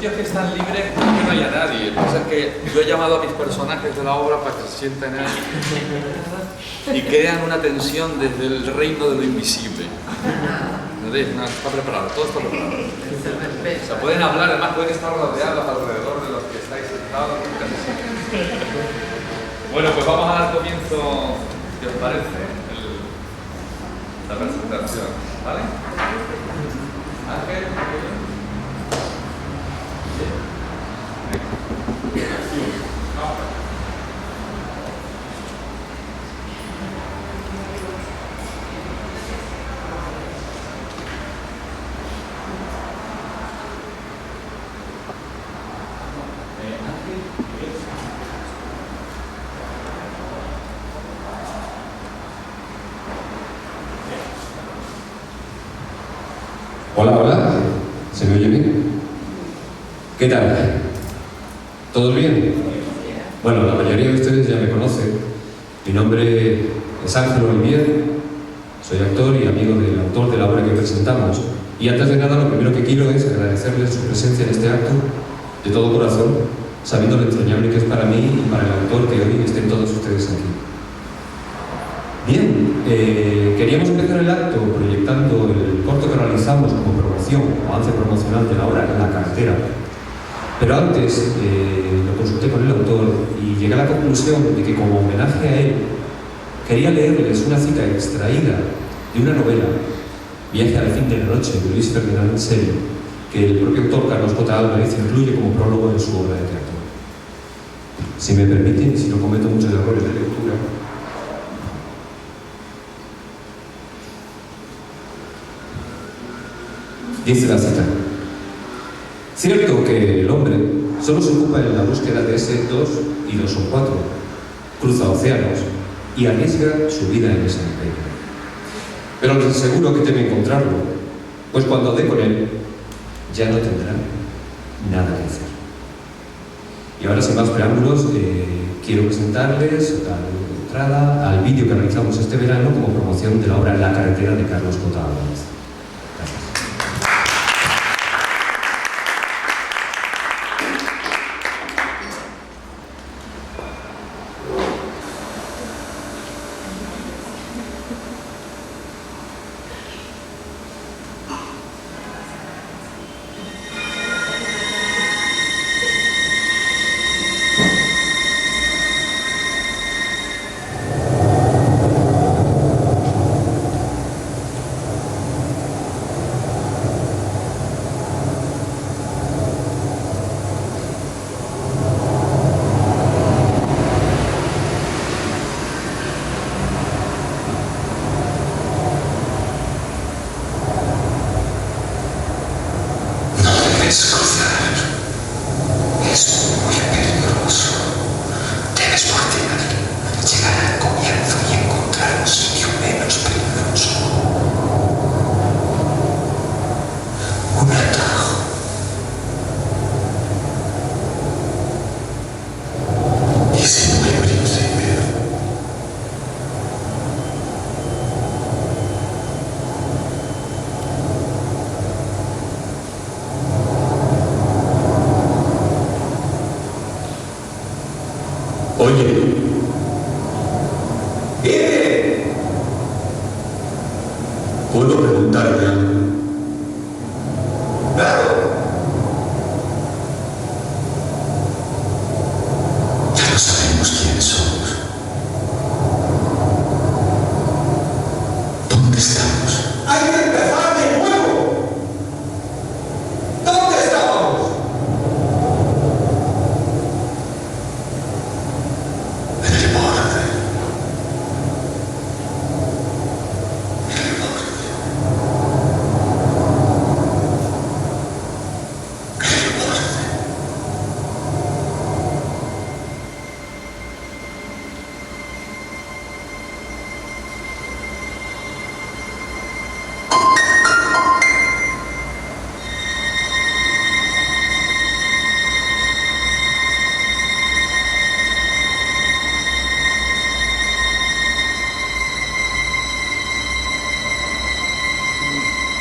sitios que están libres no es que no haya nadie. Lo que pasa es que yo he llamado a mis personajes de la obra para que se sienten ahí y crean una tensión desde el reino de lo invisible. ¿Entendéis? No, está preparado, todo está preparado. O sea, pueden hablar, además pueden estar rodeados alrededor de los que estáis sentados. Bueno, pues vamos a dar comienzo, ¿qué os parece? La presentación, ¿vale? Ángel. Hola, hola. ¿Se me oye bien? ¿Qué tal? ¿Todo bien? Bueno, la mayoría de ustedes ya me conocen. Mi nombre es Ángel Olivier, soy actor y amigo del autor de la obra que presentamos. Y antes de nada, lo primero que quiero es agradecerles su presencia en este acto de todo corazón, sabiendo lo entrañable que es para mí y para el autor que hoy estén todos ustedes aquí. Bien, queríamos empezar el acto proyectando el corto que realizamos como promoción, o avance promocional de la obra La Cartera. Pero antes lo consulté con el autor y llegué a la conclusión de que como homenaje a él quería leerles una cita extraída de una novela, Viaje al fin de la noche, de Luis Ferdinand Celi, que el propio autor Carlos J. Álvarez incluye como prólogo en su obra de teatro. Si me permiten, y si no cometo muchos errores de lectura, dice la cita: cierto que el hombre solo se ocupa en la búsqueda de ese 2 y 2 son 4, cruza océanos y arriesga su vida en ese empeño. Pero les aseguro que teme encontrarlo, pues cuando dé con él, ya no tendrá nada que hacer. Y ahora, sin más preámbulos, quiero presentarles la entrada al vídeo que realizamos este verano como promoción de la obra La Carretera de Carlos J. Álvarez. Oye, ¿puedo preguntarte algo? ¡Claro! Ya no sabemos quiénes somos. ¿Dónde estamos? ¡Hay que empezar de nuevo! ¿Dónde estábamos? En el borde.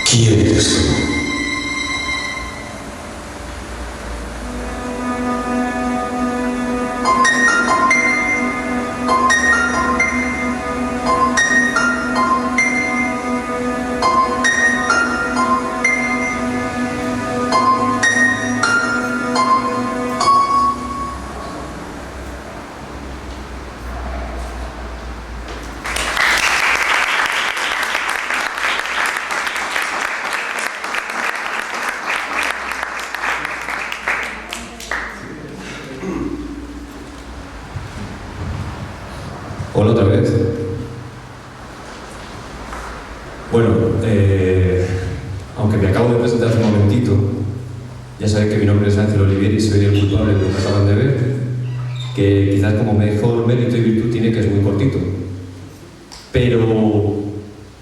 ¿Quién eres tú? Hola otra vez. Bueno, aunque me acabo de presentar hace un momentito, ya sabéis que mi nombre es Ángel Olivier y soy el culpable de lo que acaban de ver, que quizás como mejor mérito y virtud tiene que es muy cortito. Pero,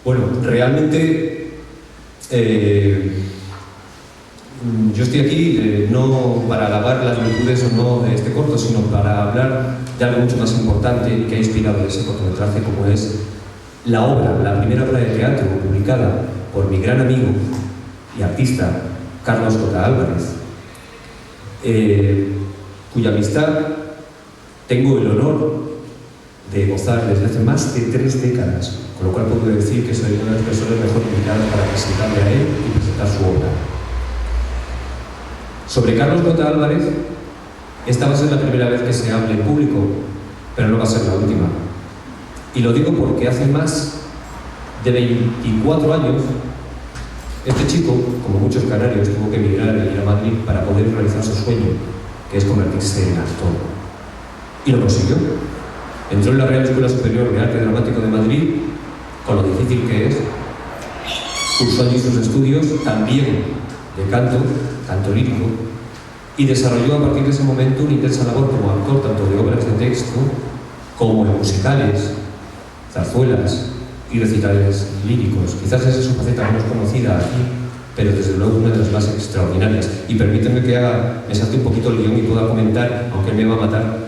bueno, realmente yo estoy aquí no para alabar las virtudes o no de este corto, sino para hablar de algo mucho más importante y que ha inspirado ese cortometraje, como es la obra, la primera obra de teatro publicada por mi gran amigo y artista Carlos J. Álvarez, cuya amistad tengo el honor de gozar desde hace más de 3 décadas, con lo cual puedo decir que soy una de las personas mejor indicadas para presentarle a él y presentar su obra. Sobre Carlos J. Álvarez, esta va a ser la primera vez que se hable en público, pero no va a ser la última. Y lo digo porque hace más de 24 años, este chico, como muchos canarios, tuvo que emigrar y ir a Madrid para poder realizar su sueño, que es convertirse en actor. Y lo consiguió. Entró en la Real Escuela Superior de Arte Dramático de Madrid, con lo difícil que es. Cursó allí sus estudios, también de canto lírico, y desarrolló a partir de ese momento una intensa labor como actor, tanto de obras de texto, como en musicales, zarzuelas y recitales líricos. Quizás esa es su faceta menos conocida aquí, pero desde luego una de las más extraordinarias. Y permítanme que me salte un poquito el guión y pueda comentar, aunque él me va a matar,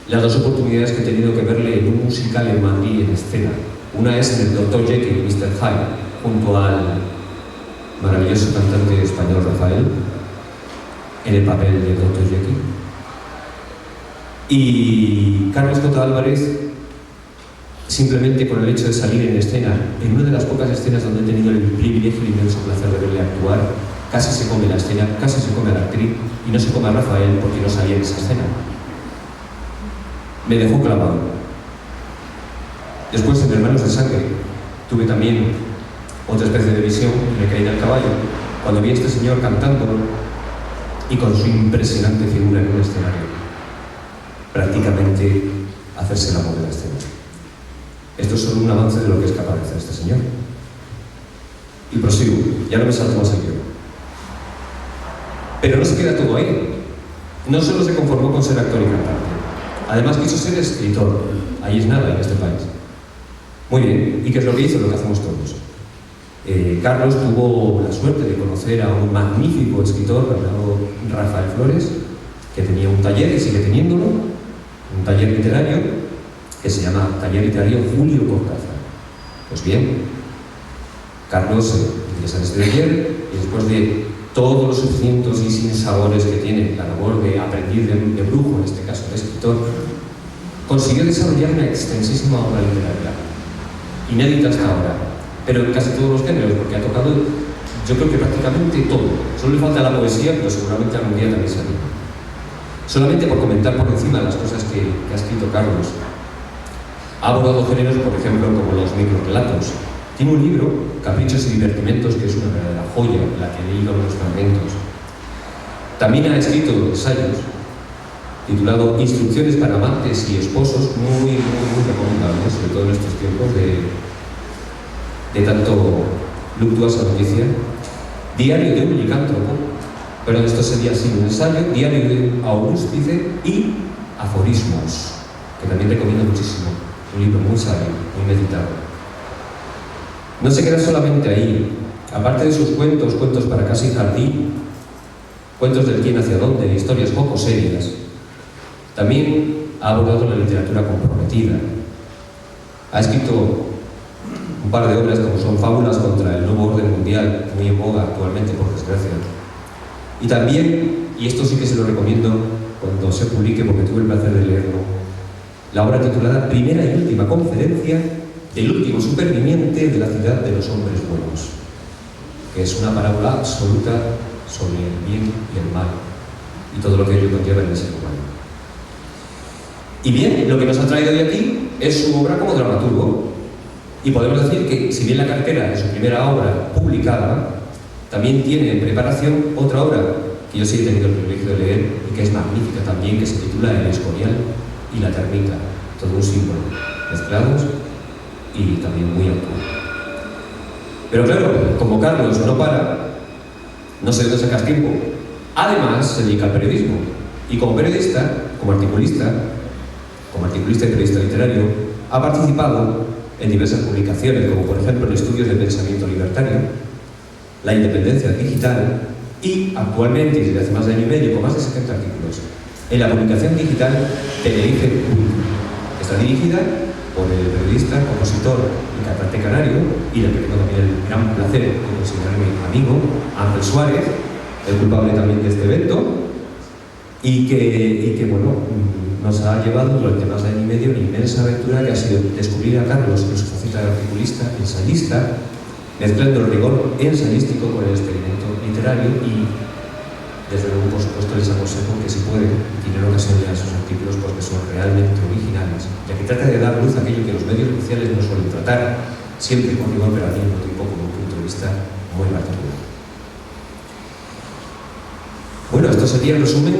las 2 oportunidades que he tenido que verle en un musical en Madrid en escena. Una es en el Dr. Jekyll y Mr. Hyde, junto al maravilloso cantante español Rafael, en el papel de Dr. Jekyll. Y Carlos J. Álvarez, simplemente por el hecho de salir en escena, en una de las pocas escenas donde he tenido el privilegio y inmenso placer de verle actuar, casi se come la escena, casi se come a la actriz, y no se come a Rafael porque no salía en esa escena. Me dejó clavado. Después, en Hermanos de Sangre, tuve también otra especie de visión y me caí del caballo cuando vi a este señor cantando y con su impresionante figura en un escenario, prácticamente hacerse el amor de la escena. Esto es solo un avance de lo que es capaz de hacer este señor. Y prosigo, ya no me salto más el guión. Pero no se queda todo ahí. No solo se conformó con ser actor y cantante, además quiso ser escritor. Ahí es nada en este país. Muy bien, ¿y qué es lo que hizo? Lo que hacemos todos. Carlos tuvo la suerte de conocer a un magnífico escritor llamado Rafael Flores, que tenía un taller y sigue teniéndolo, un taller literario que se llama Taller Literario Julio Cortázar. Pues bien, Carlos ingresa en este taller y después de todos los sufrimientos y sinsabores que tiene la labor de aprendiz de brujo, en este caso de escritor, consiguió desarrollar una extensísima obra literaria, inédita hasta ahora, pero en casi todos los géneros, porque ha tocado, yo creo que prácticamente todo. Solo le falta la poesía, pero seguramente algún día también sale. Solamente por comentar por encima las cosas que ha escrito Carlos. Ha abordado géneros, por ejemplo, como los microrelatos. Tiene un libro, Caprichos y Divertimentos, que es una verdadera joya, la que he leído los fragmentos. También ha escrito ensayos, titulado Instrucciones para amantes y esposos, muy recomendables, sobre todo en estos tiempos de tanto luctuosa noticia. Diario de un licántropo, pero esto sería así un ensayo, Diario de Aurústice y Aforismos, que también recomiendo muchísimo, un libro muy sabio, muy meditado. No se queda solamente ahí. Aparte de sus cuentos para casa y jardín, cuentos del quién hacia dónde, historias poco serias, también ha abordado la literatura comprometida. Ha escrito un par de obras como son Fábulas contra el nuevo orden mundial, muy en boga actualmente, por desgracia. Y también, y esto sí que se lo recomiendo cuando se publique porque tuve el placer de leerlo, la obra titulada Primera y última conferencia del último superviviente de la ciudad de los hombres buenos, que es una parábola absoluta sobre el bien y el mal y todo lo que ello conlleva en el ser humano. Y bien, lo que nos ha traído de aquí es su obra como dramaturgo, y podemos decir que, si bien la cartera de su primera obra publicada, también tiene en preparación otra obra que yo sí he tenido el privilegio de leer y que es magnífica también, que se titula El Escorial y la Termita, todo un símbolo. mezclados y también muy actuales. Pero claro, como Carlos no para, no sé dónde sacas tiempo. Además, se dedica al periodismo. Y como periodista, como articulista y periodista literario, ha participado en diversas publicaciones, como por ejemplo en estudios de pensamiento libertario, la independencia digital y actualmente, desde hace más de año y medio, con más de 70 artículos, en la publicación digital Tenerife Público, que está dirigida por el periodista, compositor y cantante canario, y del que tengo también el gran placer de considerarme amigo, Ángel Suárez, el culpable también de este evento, y que bueno, nos ha llevado durante más de año y medio una inmensa aventura que ha sido descubrir a Carlos en su faceta de articulista, ensayista, mezclando el rigor ensayístico con el experimento literario y, desde luego, por supuesto, les aconsejo que si pueden, tienen ocasión de leer sus artículos porque son realmente originales, ya que trata de dar luz a aquello que los medios oficiales no suelen tratar, siempre con rigor, pero al mismo tiempo con un punto de vista muy particular. Bueno, esto sería en resumen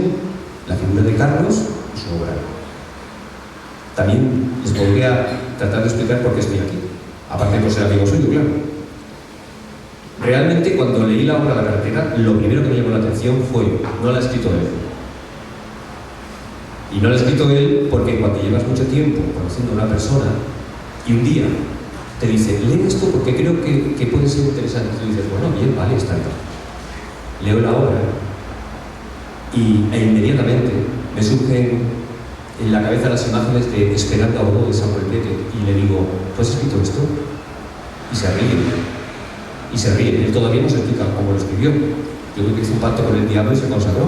la figura de Carlos y su obra. También les podría tratar de explicar por qué estoy aquí, aparte por ser amigo suyo, claro. Realmente, cuando leí la obra La carretera, lo primero que me llamó la atención fue: no la ha escrito él. Y no la ha escrito él porque cuando llevas mucho tiempo conociendo a una persona y un día te dice, lee esto porque creo que puede ser interesante, tú dices, bueno, bien, vale, está bien. Leo la obra e inmediatamente me surgen en la cabeza las imágenes de Esperando a Godot de Samuel Beckett y le digo, ¿tú has escrito esto? Y se ríe. Él todavía no se explica cómo lo escribió. Yo creo que hizo un pacto con el diablo y se consagró.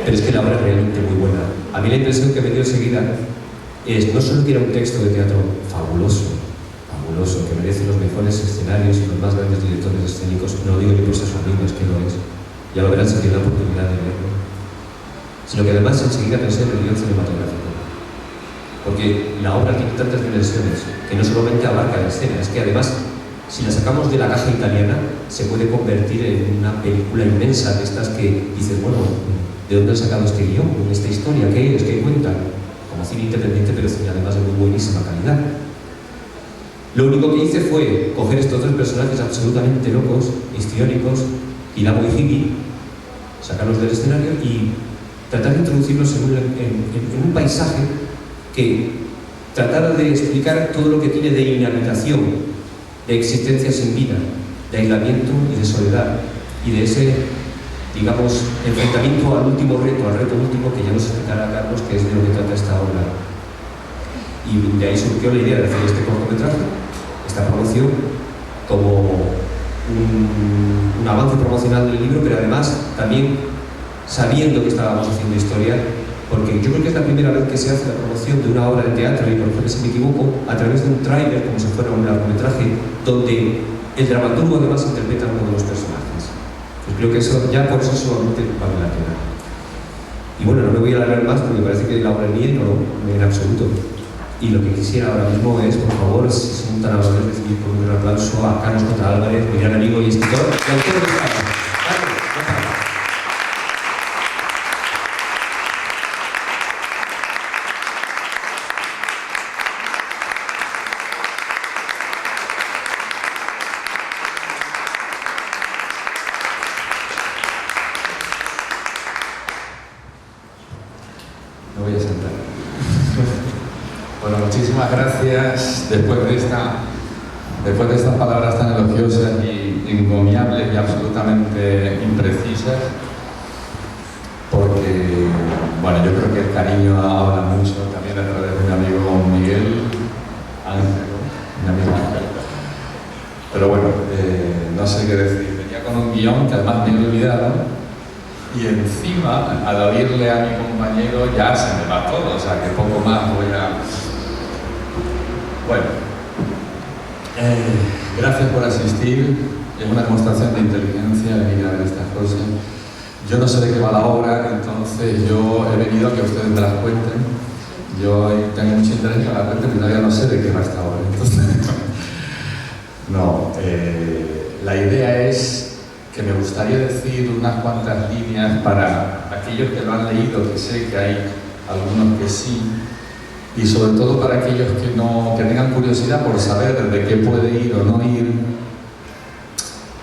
Pero es que la obra es realmente muy buena. A mí la impresión que me dio enseguida es no solo que era un texto de teatro fabuloso, que merece los mejores escenarios y los más grandes directores escénicos, no lo digo yo por ser su amigo, es que lo es. Ya lo verán si tienen la oportunidad de leerlo. Sino que además enseguida pensé en el guión cinematográfico. Porque la obra tiene tantas dimensiones que no solamente abarca la escena, es que además, si la sacamos de la caja italiana, se puede convertir en una película inmensa de estas que dices, bueno, ¿de dónde han sacado este guión? ¿Esta historia? ¿Qué es? ¿Qué cuentan? Como cine independiente, pero cine además de muy buenísima calidad. Lo único que hice fue coger estos dos personajes absolutamente locos, histriónicos, Ilamo y Higgin, sacarlos del escenario y tratar de introducirlos en un paisaje que tratara de explicar todo lo que tiene de inhabitación, de existencia sin vida, de aislamiento y de soledad, y de ese, digamos, enfrentamiento al último reto, al reto último que ya nos explicará Carlos, que es de lo que trata esta obra. Y de ahí surgió la idea de hacer este cortometraje, esta promoción, como un avance promocional del libro, pero además también sabiendo que estábamos haciendo historia, porque yo creo que es la primera vez que se hace la promoción de una obra de teatro, y por ejemplo, si me equivoco, a través de un tráiler, como si fuera un largometraje, donde el dramaturgo además interpreta a uno de los personajes. Pues creo que eso, ya por eso solamente vale la pena. Y bueno, no me voy a alargar más porque me parece que la obra es mía, no en absoluto. Y lo que quisiera ahora mismo es, por favor, si son tan amables, recibir por un aplauso a Carlos J. Álvarez, mi gran amigo y escritor, y autor de esta obra. Me voy a sentar. Bueno, muchísimas gracias. Después de estas palabras tan elogiosas y encomiables y absolutamente imprecisas, porque, bueno, yo creo que el cariño habla mucho también a través de mi amigo Miguel Ángel, mi amigo Ángel. Pero bueno, no sé qué decir. Venía con un guión que además me he olvidado. Y encima, al oírle a mi compañero, ya se me va todo, o sea que poco más voy a... Bueno, gracias por asistir, es una demostración de inteligencia venir a ver estas cosas. Yo no sé de qué va la obra, entonces yo he venido a que ustedes me las cuenten. Yo tengo mucho interés en que me las cuenten, pero todavía no sé de qué va esta obra. Entonces, no, la idea es que me gustaría decir unas cuantas líneas para aquellos que lo han leído, que sé que hay algunos que sí, Y sobre todo para aquellos que tengan curiosidad por saber de qué puede ir o no ir,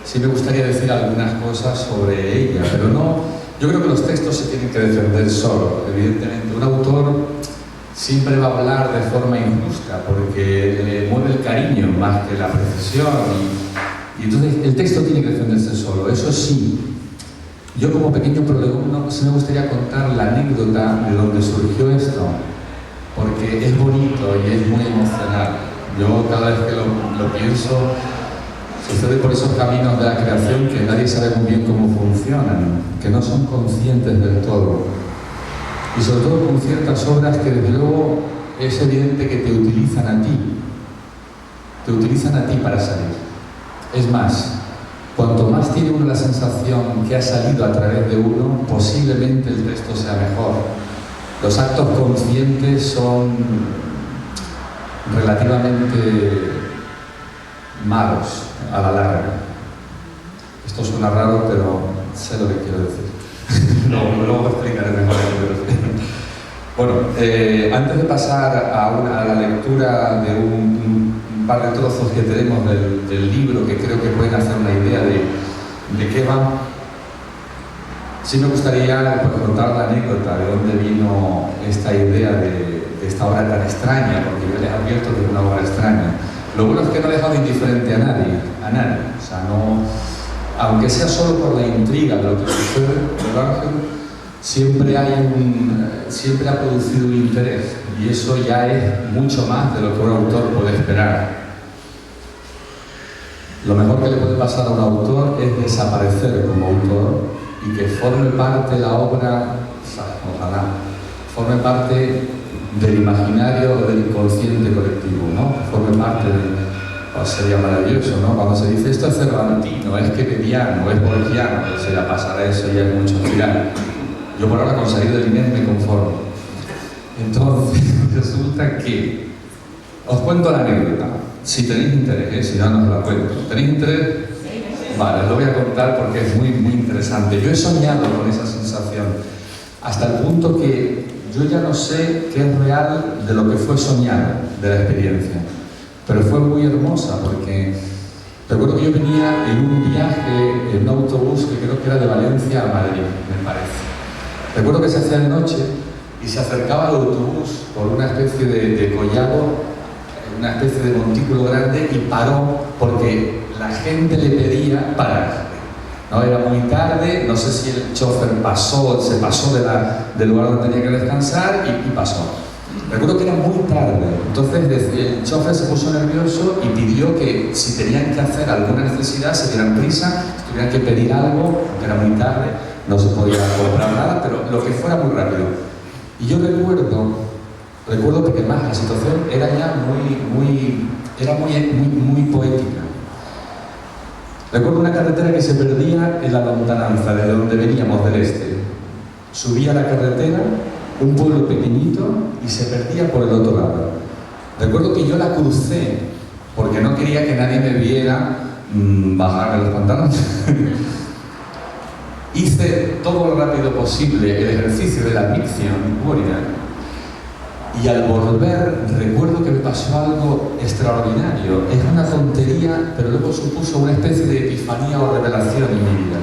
sí me gustaría decir algunas cosas sobre ella, pero no, yo creo que los textos se tienen que defender solos, evidentemente. Un autor siempre va a hablar de forma injusta porque le mueve el cariño más que la precisión y entonces el texto tiene que defenderse solo. Eso sí, yo como pequeño prolegómeno sí me gustaría contar la anécdota de donde surgió esto, porque es bonito y es muy emocional. Yo cada vez que lo pienso, sucede por esos caminos de la creación que nadie sabe muy bien cómo funcionan, que no son conscientes del todo. Y sobre todo con ciertas obras que desde luego es evidente que te utilizan a ti para salir. Es más, cuanto más tiene uno la sensación que ha salido a través de uno, posiblemente el texto sea mejor. Los actos conscientes son relativamente malos a la larga. Esto suena raro, pero sé lo que quiero decir. Luego explicaré mejor lo que quiero decir. Bueno, antes de pasar a la lectura de un par de trozos que tenemos del libro, que creo que pueden hacer una idea de qué va, sí me gustaría contar la anécdota de dónde vino esta idea de esta obra tan extraña, porque yo les advierto que es una obra extraña. Lo bueno es que no he dejado indiferente a nadie. O sea, no, aunque sea solo por la intriga de lo que sucede en el ángel, siempre ha producido un interés, y eso ya es mucho más de lo que un autor puede esperar. Lo mejor que le puede pasar a un autor es desaparecer como autor y que forme parte la obra, ojalá, forme parte del imaginario o del inconsciente colectivo, ¿no? Que forme parte pues sería maravilloso, ¿no? Cuando se dice esto es cervantino, es quevediano, es borgiano, pues se la pasará eso y es mucho girar. Yo por ahora con salir del INED me conformo. Entonces, resulta que os cuento la anécdota, si tenéis interés, si no, no os la cuento. ¿Tenéis interés? Vale, os lo voy a contar porque es muy, muy interesante. Yo he soñado con esa sensación, hasta el punto que yo ya no sé qué es real de lo que fue soñado, de la experiencia. Pero fue muy hermosa porque recuerdo que yo venía en un viaje, en un autobús que creo que era de Valencia a Madrid, me parece. Recuerdo que se hacía de noche y se acercaba al autobús por una especie de collado, una especie de montículo grande, y paró porque la gente le pedía parar. ¿No? Era muy tarde, no sé si el chofer se pasó del lugar donde tenía que descansar y pasó. Recuerdo que era muy tarde, entonces el chofer se puso nervioso y pidió que si tenían que hacer alguna necesidad se dieran prisa, si tuvieran que pedir algo, porque era muy tarde, no se podía comprar nada, pero lo que fuera muy rápido. Y yo recuerdo porque más la situación era ya muy poética. Recuerdo una carretera que se perdía en la lontananza, desde donde veníamos del este. Subía la carretera, un pueblo pequeñito, y se perdía por el otro lado. Recuerdo que yo la crucé, porque no quería que nadie me viera bajarme los pantalones. Hice todo lo rápido posible el ejercicio de la micción pública, y al volver recuerdo que me pasó algo extraordinario. Es una tontería, pero luego supuso una especie de epifanía o revelación en mi vida.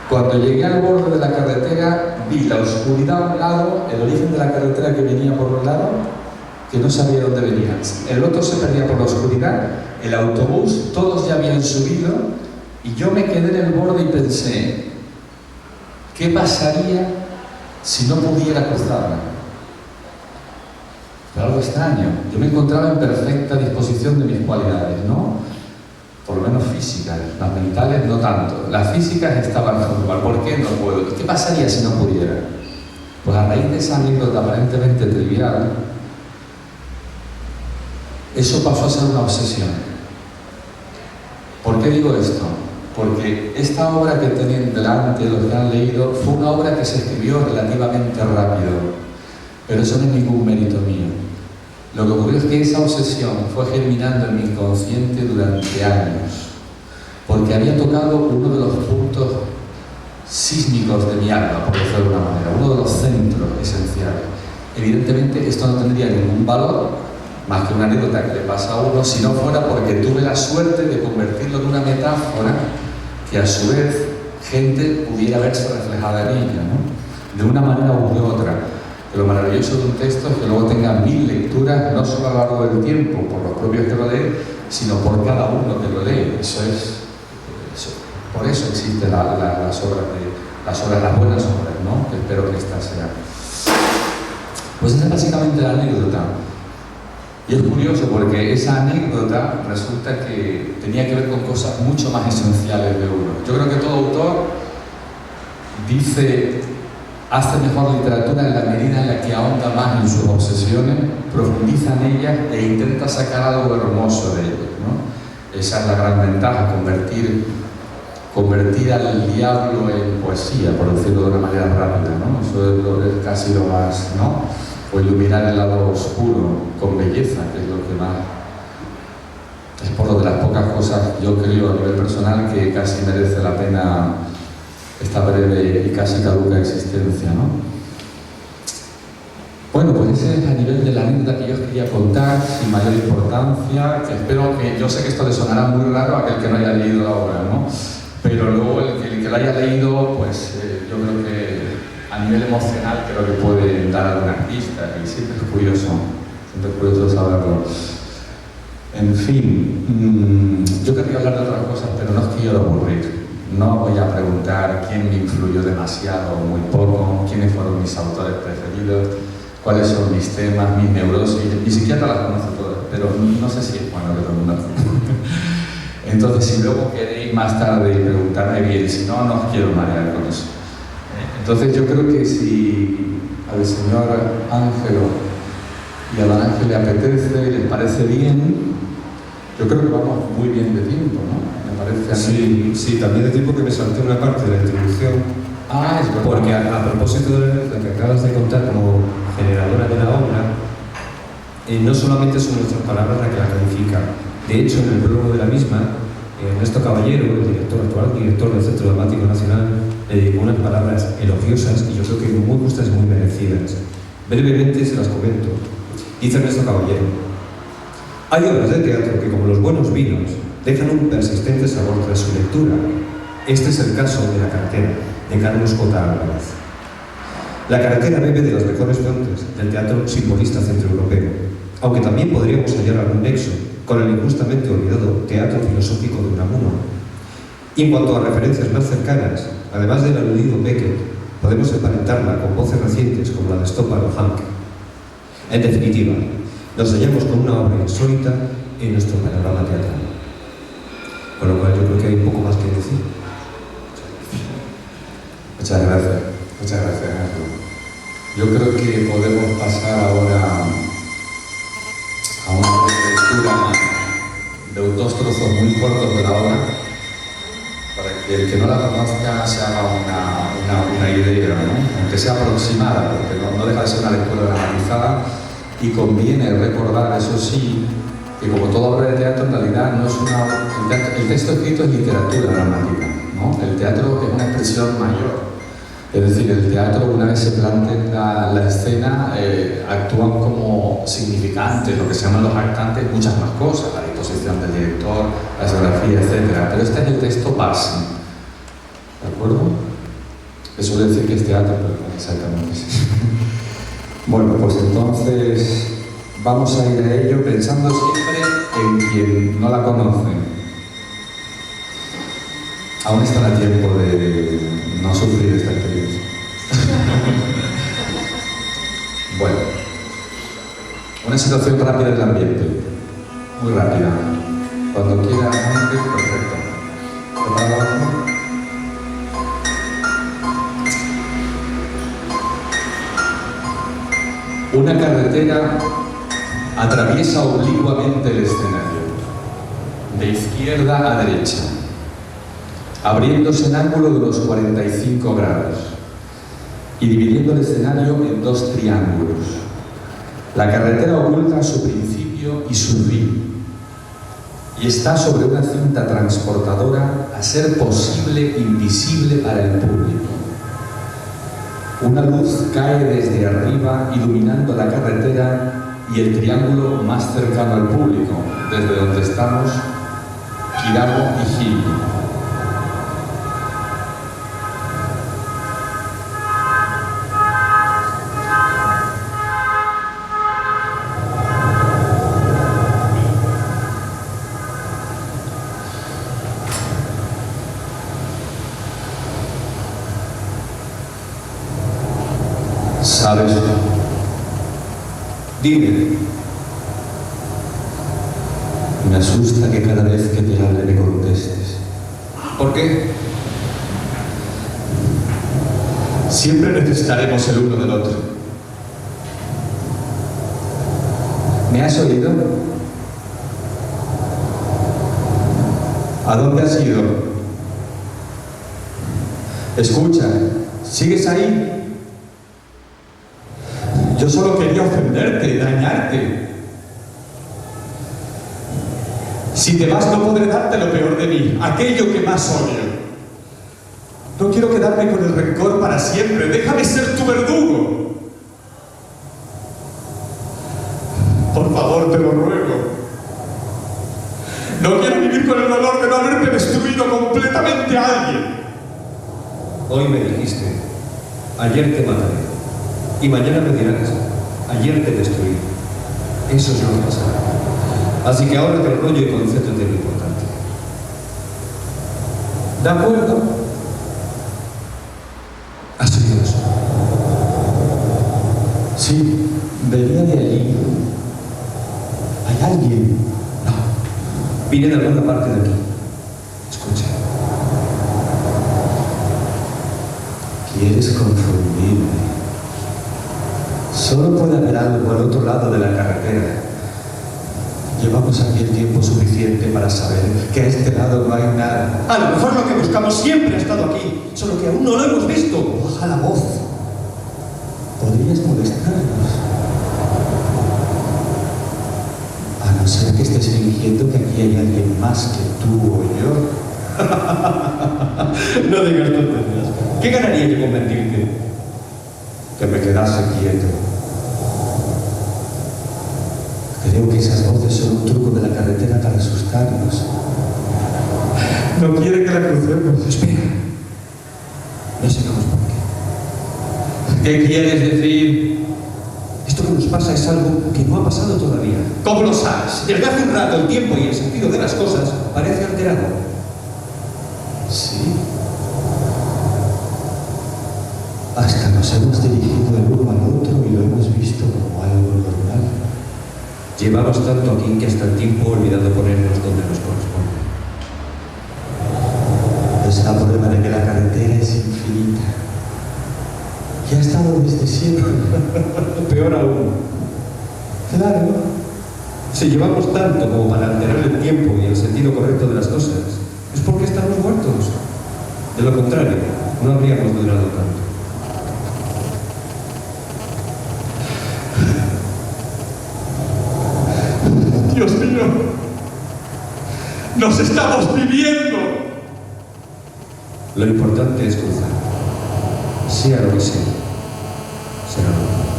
Cuando llegué al borde de la carretera, vi la oscuridad a un lado, el origen de la carretera que venía por un lado, que no sabía dónde venía. El otro se perdía por la oscuridad, el autobús, todos ya habían subido, y yo me quedé en el borde y pensé, ¿qué pasaría si no pudiera cruzarla? Pero algo extraño. Yo me encontraba en perfecta disposición de mis cualidades, ¿no? Por lo menos físicas, las mentales no tanto. Las físicas estaban igual. ¿Por qué no puedo? ¿Y qué pasaría si no pudiera? Pues a raíz de esa anécdota aparentemente trivial, eso pasó a ser una obsesión. ¿Por qué digo esto? Porque esta obra que tienen delante, los que han leído, fue una obra que se escribió relativamente rápido, pero eso no es ningún mérito mío. Lo que ocurrió es que esa obsesión fue germinando en mi inconsciente durante años, porque había tocado uno de los puntos sísmicos de mi alma, por decirlo de alguna manera, uno de los centros esenciales. evidentemente esto no tendría ningún valor, más que una anécdota que le pasa a uno, si no fuera porque tuve la suerte de convertirlo en una metáfora que a su vez gente pudiera verse reflejada en ella, ¿no? De una manera u de otra. Que lo maravilloso de un texto es que luego tenga 1000 lecturas, no solo a lo largo del tiempo, por los propios que lo leen, sino por cada uno que lo lee. Por eso existen las buenas obras, ¿no? Que espero que esta sea. Pues esa es básicamente la anécdota. Y es curioso porque esa anécdota resulta que tenía que ver con cosas mucho más esenciales de uno. Yo creo que todo autor hace mejor literatura en la medida en la que ahonda más en sus obsesiones, profundiza en ellas e intenta sacar algo hermoso de ellas, ¿no? Esa es la gran ventaja, convertir al diablo en poesía, por decirlo de una manera rápida, ¿no? Eso es casi lo más, ¿no? O iluminar el lado oscuro con belleza, que es lo que más... Es por lo de las pocas cosas, yo creo, a nivel personal, que casi merece la pena esta breve y casi caduca existencia, ¿no? Bueno, pues ese es a nivel de la anécdota que yo os quería contar, sin mayor importancia, que espero que... Yo sé que esto le sonará muy raro a aquel que no haya leído la obra, ¿no? Pero luego el que lo haya leído, pues yo creo que a nivel emocional creo que puede dar algunas pistas, y siempre es curioso saberlo. En fin, yo querría hablar de otras cosas, pero no os quiero aburrir. No voy a preguntar quién me influyó demasiado o muy poco, quiénes fueron mis autores preferidos, cuáles son mis temas, mis neurosis, ni siquiera las conozco todas, pero no sé si es bueno que todo el mundo. Entonces, si luego queréis más tarde preguntarme bien, si no, no os quiero marear con eso. Entonces, yo creo que si al señor Ángelo y a don Ángel le apetece y les parece bien, yo creo que vamos muy bien de tiempo, ¿no? Me parece a mí. Sí, también de tiempo que me salté una parte de la introducción. Ah, es verdad. Porque a propósito de lo que acabas de contar como generadora de la obra, no solamente son nuestras palabras las que la califican. De hecho, en el prólogo de la misma, Ernesto Caballero, el actual director del Centro Dramático Nacional, le dedicó unas palabras elogiosas y yo creo que muy justas y muy merecidas. Brevemente se las comento. Dice Ernesto Caballero: hay obras de teatro que, como los buenos vinos, dejan un persistente sabor tras su lectura. Este es el caso de La carretera, de Carlos J. Álvarez. La carretera bebe de las mejores fuentes del teatro simbolista centroeuropeo, aunque también podríamos hallar algún nexo con el injustamente olvidado teatro filosófico de Unamuno. Y en cuanto a referencias más cercanas, además del aludido Beckett, podemos emparentarla con voces recientes como la de Stoppard o Hanke. En definitiva, nos hallamos con una obra insólita en nuestro panorama teatral. Con lo cual yo creo que hay un poco más que decir. Muchas gracias, Ángel. Yo creo que podemos pasar ahora a una lectura de dos trozos muy cortos de la obra, para que el que no la conozca se haga una idea, ¿no? Aunque sea aproximada, porque no deja de ser una lectura dramatizada, y conviene recordar, eso sí, que como toda obra de teatro en realidad no es el texto escrito es literatura dramática, ¿no? El teatro es una expresión mayor. Es decir, el teatro, una vez se plantea la escena, actúan como significantes, lo que se llaman los actantes, muchas más cosas, la disposición del director, la escenografía, etc. Pero este es el texto base, ¿de acuerdo? Que suele decir que es teatro, pero no exactamente sí. Bueno, pues entonces vamos a ir a ello pensando siempre en quien no la conoce. Aún está a tiempo de no sufrir esta experiencia. Bueno, una situación rápida del ambiente, muy rápida. Cuando quiera, perfecto. ¿Preparado? Una carretera atraviesa oblicuamente el escenario, de izquierda a derecha, abriéndose en ángulo de unos 45 grados y dividiendo el escenario en dos triángulos. La carretera oculta su principio y su fin, y está sobre una cinta transportadora a ser posible invisible para el público. Una luz cae desde arriba iluminando la carretera y el triángulo más cercano al público, desde donde estamos, Kiramo y Gil. ¿Sabes? Dime. Me asusta que cada vez que te hable me contestes. ¿Por qué? Siempre necesitaremos el uno del otro. ¿Me has oído? ¿A dónde has ido? Escucha, ¿sigues ahí? Yo solo quería ofenderte, dañarte. Si te vas no podré darte lo peor de mí, aquello que más odio. No quiero quedarme con el rencor para siempre, déjame ser tu verdugo. Por favor, te lo ruego. No quiero vivir con el dolor de no haberte destruido completamente a alguien. Hoy me dijiste, ayer te mataré. Y mañana me dirás, ayer te destruí. Eso es lo que pasará. Así que ahora te rollo y concéntrate en lo importante. ¿De acuerdo? ¿Has oído eso? Sí, venía de allí. ¿Hay alguien? No, vine de alguna parte de aquí. Escucha. Quieres confundirme. Solo puede haber algo al otro lado de la carretera. Llevamos aquí el tiempo suficiente para saber que a este lado no hay nada. A lo mejor lo que buscamos siempre ha estado aquí, solo que aún no lo hemos visto. Baja la voz. Podrías molestarnos. A no ser que estés fingiendo que aquí hay alguien más que tú o yo. No digas tonterías. ¿Qué ganaría yo con mentirte? Que me quedase quieto. Creo que esas voces son un truco de la carretera para asustarnos. No quiere que la crucemos. Espera. No sigamos por qué. ¿Qué quieres decir? Esto que nos pasa es algo que no ha pasado todavía. ¿Cómo lo sabes? Desde hace un rato el tiempo y el sentido de las cosas parece alterado. Sí. Hasta nos hemos dirigido el uno al otro y lo hemos visto como algo normal. Llevamos tanto aquí que hasta el tiempo ha olvidado ponernos donde nos corresponde. Es la prueba de que la carretera es infinita. Y ha estado desde siempre. Peor aún. Claro. Si llevamos tanto como para alterar el tiempo y el sentido correcto de las cosas, es porque estamos muertos. De lo contrario, no habríamos durado tanto. Dios mío, nos estamos viviendo. Lo importante es cruzar. Sea lo que sea, será lo importante.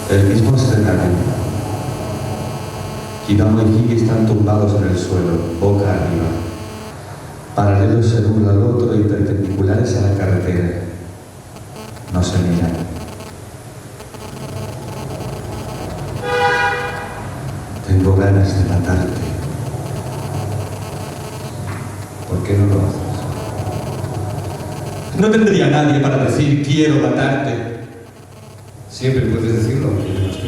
El mismo escenario. Kiramo y Higi están tumbados en el suelo, boca arriba, paralelos el uno al otro y perpendiculares a la carretera. No se miran. Tengo ganas de matarte. ¿Por qué no lo haces? No tendría nadie para decir quiero matarte. Siempre puedes decirlo, aunque yo no esté.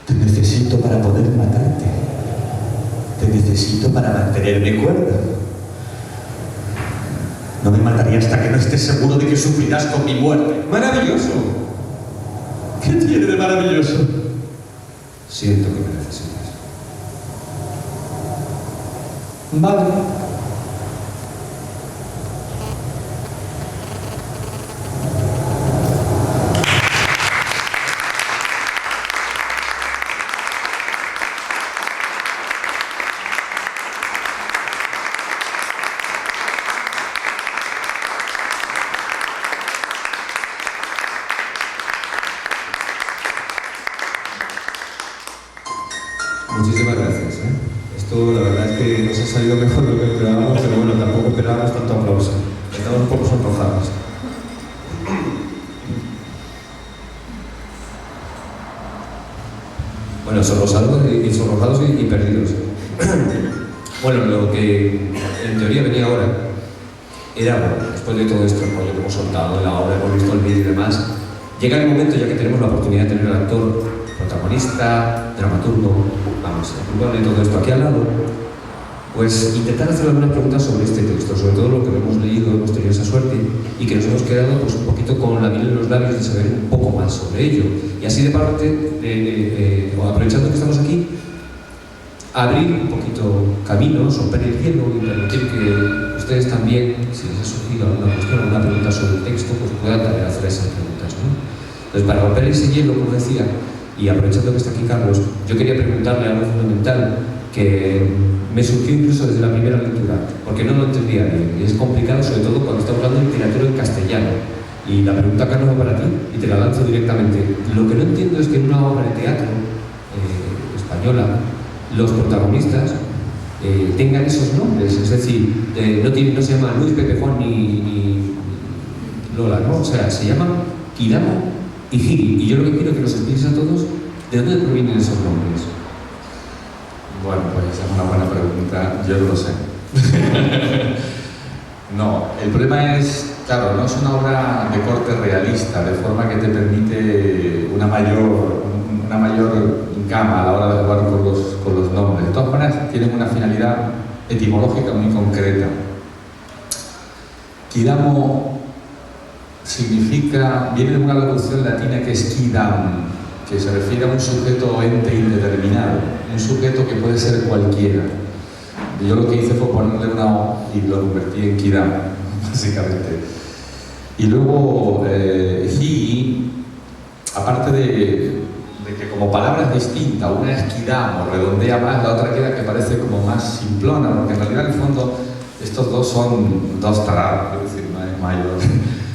Te necesito para poder matarte. Te necesito para mantenerme cuerda. No me mataría hasta que no estés seguro de que sufrirás con mi muerte. ¡Maravilloso! ¿Qué tiene de maravilloso? Siento que me necesitas. Vale. salido mejor de lo que esperábamos, pero bueno, tampoco esperábamos tanto aplauso. Estamos un poco sonrojados. Bueno, sonrojados y perdidos. Bueno, lo que en teoría venía ahora era, bueno, después de todo este rollo que hemos soltado de la obra, hemos visto el vídeo y demás, llega el momento, ya que tenemos la oportunidad de tener al actor, protagonista, dramaturgo, vamos, el culpable de todo esto aquí al lado, pues intentar hacer algunas preguntas sobre este texto, sobre todo lo que hemos leído, hemos tenido esa suerte y que nos hemos quedado pues un poquito con la miel en los labios de saber un poco más sobre ello. Y así de parte, aprovechando que estamos aquí, abrir un poquito caminos, romper el hielo y permitir que ustedes también, si les ha surgido alguna cuestión, alguna pregunta sobre el texto, pues puedan también hacer esas preguntas, ¿no? Entonces, para romper ese hielo, como decía, y aprovechando que está aquí Carlos, yo quería preguntarle algo fundamental que me surgió incluso desde la primera lectura, porque no lo entendía bien, y es complicado, sobre todo cuando estamos hablando de literatura en castellano. Y la pregunta, Carlos, va para ti, y te la lanzo directamente. Lo que no entiendo es que en una obra de teatro española, los protagonistas tengan esos nombres, es decir, no se llama Luis, Pepe, Juan ni Lola, ¿no? O sea, se llaman Kidamo y Giri, y yo lo que quiero que nos expliques a todos de dónde provienen esos nombres. Bueno, pues esa es una buena pregunta, yo no lo sé. No, el problema es, claro, no es una obra de corte realista, de forma que te permite una mayor gama a la hora de jugar con los nombres. De todas maneras, tienen una finalidad etimológica muy concreta. Kidamo viene de una locución latina que es quidam, que se refiere a un sujeto o ente indeterminado, un sujeto que puede ser cualquiera. Yo lo que hice fue ponerle una O y lo convertí en quidam, básicamente. Y luego, hi, aparte de que como palabra es distinta, una es quidamo, redondea más, la otra queda que parece como más simplona, porque en realidad en el fondo estos dos son dos tarados, es decir, no es mayor,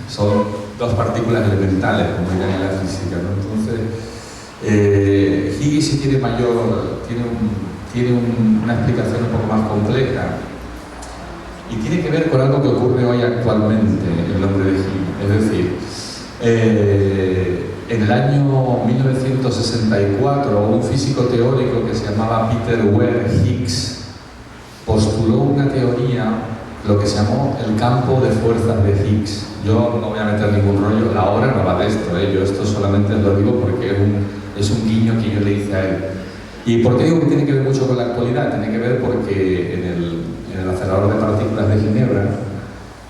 son dos partículas elementales, como dirían en la física, ¿no? Entonces, Higgy sí tiene una explicación un poco más compleja y tiene que ver con algo que ocurre hoy actualmente en el nombre de Higgy. Es decir, en el año 1964, un físico teórico que se llamaba Peter Ware Higgs postuló una teoría, lo que se llamó el campo de fuerzas de Higgs. Yo no voy a meter ningún rollo, la obra no va de esto, yo esto solamente lo digo porque es un guiño que yo le hice a él. ¿Y por qué digo que tiene que ver mucho con la actualidad? Tiene que ver porque en el acelerador de partículas de Ginebra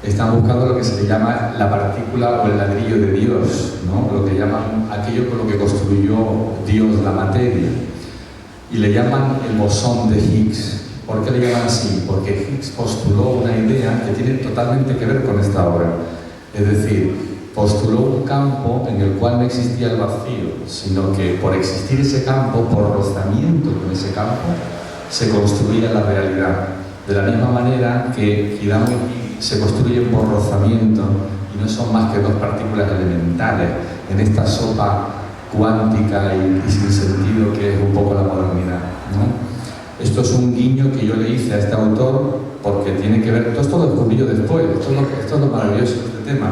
están buscando lo que se le llama la partícula o el ladrillo de Dios, ¿no? Lo que llaman aquello con lo que construyó Dios la materia. Y le llaman el bosón de Higgs. ¿Por qué le llaman así? Porque Higgs postuló una idea que tiene totalmente que ver con esta obra. Es decir, postuló un campo en el cual no existía el vacío, sino que por existir ese campo, por rozamiento con ese campo, se construía la realidad. De la misma manera que Kidamo y Higgy se construyen por rozamiento y no son más que dos partículas elementales en esta sopa cuántica y sin sentido que es un poco la modernidad, ¿no? Esto es un guiño que yo le hice a este autor porque tiene que ver, esto lo descubrí yo después, esto es lo maravilloso de este tema.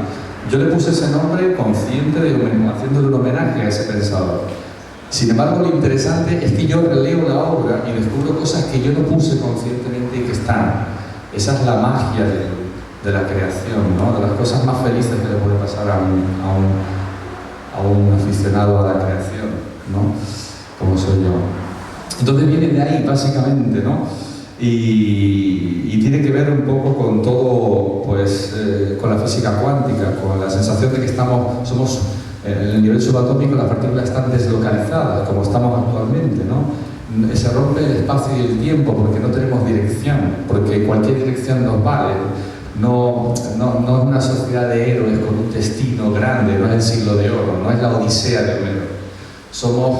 Yo le puse ese nombre consciente haciéndole un homenaje a ese pensador. Sin embargo, lo interesante es que yo releo la obra y descubro cosas que yo no puse conscientemente y que están. Esa es la magia de la creación, ¿no? De las cosas más felices que le puede pasar a un aficionado a la creación, ¿no? Como soy yo. Entonces viene de ahí, básicamente, ¿no? Y tiene que ver un poco con todo, pues, con la física cuántica, con la sensación de que somos en el nivel subatómico, las partículas están deslocalizadas, como estamos actualmente, ¿no? Se rompe el espacio y el tiempo porque no tenemos dirección, porque cualquier dirección nos vale. No es una sociedad de héroes con un destino grande, no es el siglo de oro, no es la Odisea de Homero. Somos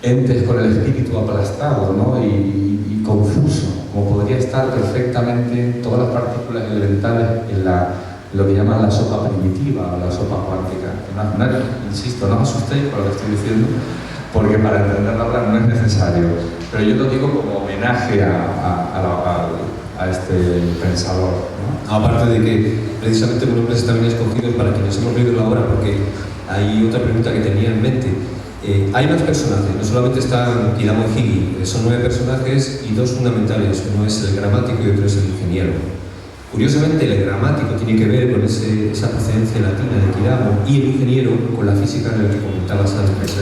entes con el espíritu aplastado, ¿no? y confuso, como podría estar perfectamente todas las partículas elementales en lo que llaman la sopa primitiva o la sopa cuántica. Insisto, no os asustéis con lo que estoy diciendo, porque para entender la obra no es necesario. Pero yo lo digo como homenaje a este pensador, ¿no? Aparte de que precisamente un nombre también escogido para quienes hemos leído la obra, porque hay otra pregunta que tenía en mente. Hay más personajes, no solamente están Kidamo y Higi, son 9 personajes y 2 fundamentales, uno es el gramático y otro es el ingeniero. Curiosamente, el gramático tiene que ver con esa procedencia latina de Kidamo y el ingeniero con la física en la que comentabas antes.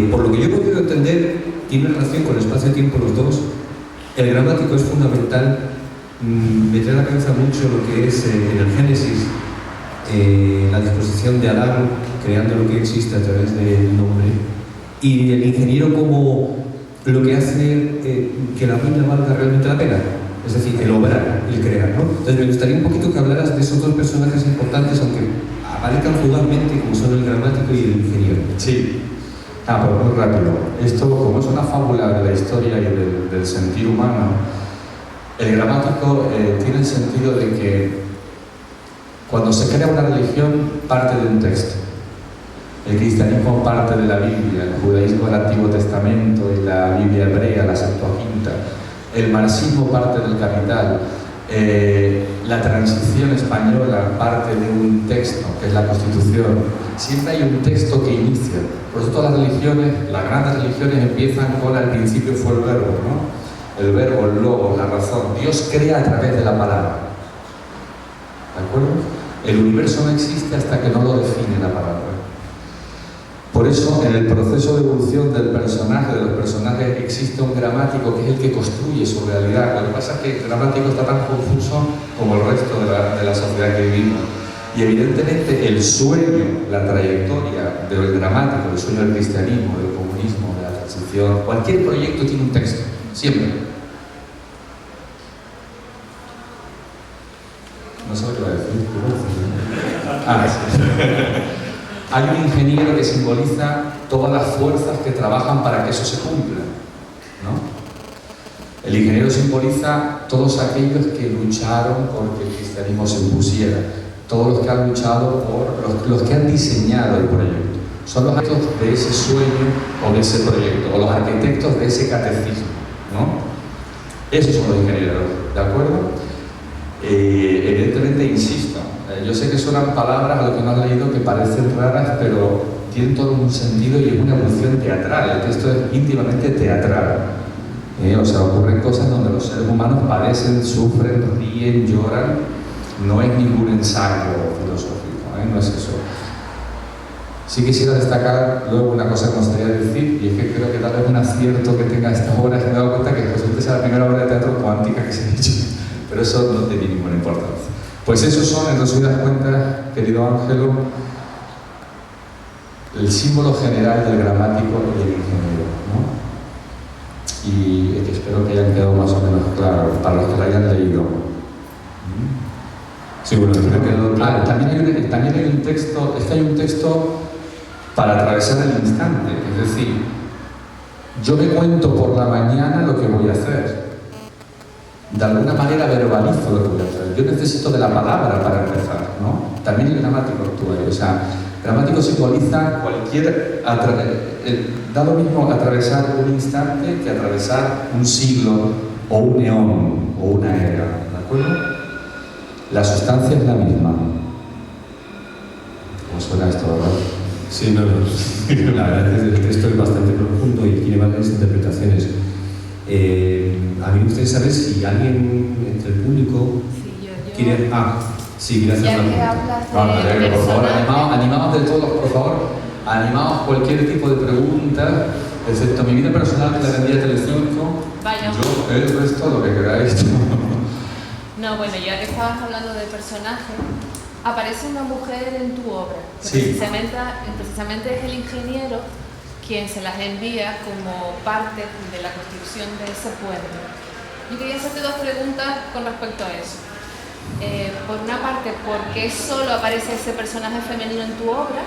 Por lo que yo he podido entender, tiene relación con el espacio-tiempo los dos. El gramático es fundamental, me trae a la cabeza mucho lo que es en el Génesis, la disposición de Adán creando lo que existe a través del nombre, y el ingeniero como lo que hace que la vida valga realmente la pena, es decir, el obrar, el crear, ¿no? Entonces me gustaría un poquito que hablaras de esos dos personajes importantes, aunque aparezcan fugazmente, como son el gramático y el ingeniero. Sí. Pues muy rápido. Esto, como es una fábula de la historia y del sentir humano, el gramático tiene el sentido de que cuando se crea una religión parte de un texto. El cristianismo parte de la Biblia, el judaísmo del Antiguo Testamento y la Biblia hebrea, la Septuaginta. El marxismo parte del Capital. La transición española parte de un texto, que es la Constitución. Siempre hay un texto que inicia. Por eso todas las religiones, las grandes religiones, empiezan con al principio fue el verbo, ¿no? El verbo, el logos, la razón. Dios crea a través de la palabra. ¿De acuerdo? El universo no existe hasta que no lo define la palabra. Por eso, en el proceso de evolución del personaje, de los personajes, existe un gramático que es el que construye su realidad. Lo que pasa es que el gramático está tan confuso como el resto de la sociedad que vivimos. Y evidentemente el sueño, la trayectoria del gramático, el sueño del cristianismo, del comunismo, de la transición, cualquier proyecto tiene un texto, siempre. No sé lo que va a decir. Hay un ingeniero que simboliza todas las fuerzas que trabajan para que eso se cumpla, ¿no? El ingeniero simboliza todos aquellos que lucharon por que el cristianismo se impusiera, todos los que han luchado por los que han diseñado el proyecto. Son los arquitectos de ese sueño o de ese proyecto, o los arquitectos de ese catecismo, ¿no? Esos son los ingenieros, ¿de acuerdo? Evidentemente, insisto, yo sé que suenan palabras a lo que no has leído que parecen raras, pero tienen todo un sentido y es una evolución teatral. El texto es íntimamente teatral. O sea, ocurren cosas donde los seres humanos padecen, sufren, ríen, lloran. No es ningún ensayo filosófico, no es eso. Sí quisiera destacar luego una cosa que me gustaría decir, y es que creo que tal vez un acierto que tenga esta obra es que me he dado cuenta que posiblemente sea la primera obra de teatro cuántica que se ha hecho, pero eso no tiene ninguna importancia. Pues esos son, en resumidas cuentas, querido Ángelo, el símbolo general del gramático y el ingeniero, ¿no? Y espero que hayan quedado más o menos claros para los que lo hayan leído. Sí, bueno, también hay un texto, es que hay un texto para atravesar el instante, es decir, yo me cuento por la mañana lo que voy a hacer. De alguna manera verbalizo lo que voy a hacer. Yo necesito de la palabra para empezar, ¿no? También el gramático actúa ahí. O sea, el gramático simboliza cualquier... da lo mismo atravesar un instante que atravesar un siglo o un eón o una era, ¿de acuerdo? La sustancia es la misma. ¿Cómo suena esto, verdad? Sí, no. La verdad es que el texto es bastante profundo y tiene varias interpretaciones. A mí me gustaría saber si alguien entre el público quiere... sí, gracias. Ya que hablas de por favor, personajes. animaos de todos, por favor. Animaos cualquier tipo de pregunta, excepto mi vida personal que la vendía a Telecinco. Vaya. Yo, el resto, lo que queráis. No, bueno, ya que estabas hablando de personajes, aparece una mujer en tu obra. Que Sí. precisamente es el ingeniero quien se las envía como parte de la construcción de ese puente. Yo quería hacerte dos preguntas con respecto a eso. Por una parte, ¿por qué solo aparece ese personaje femenino en tu obra?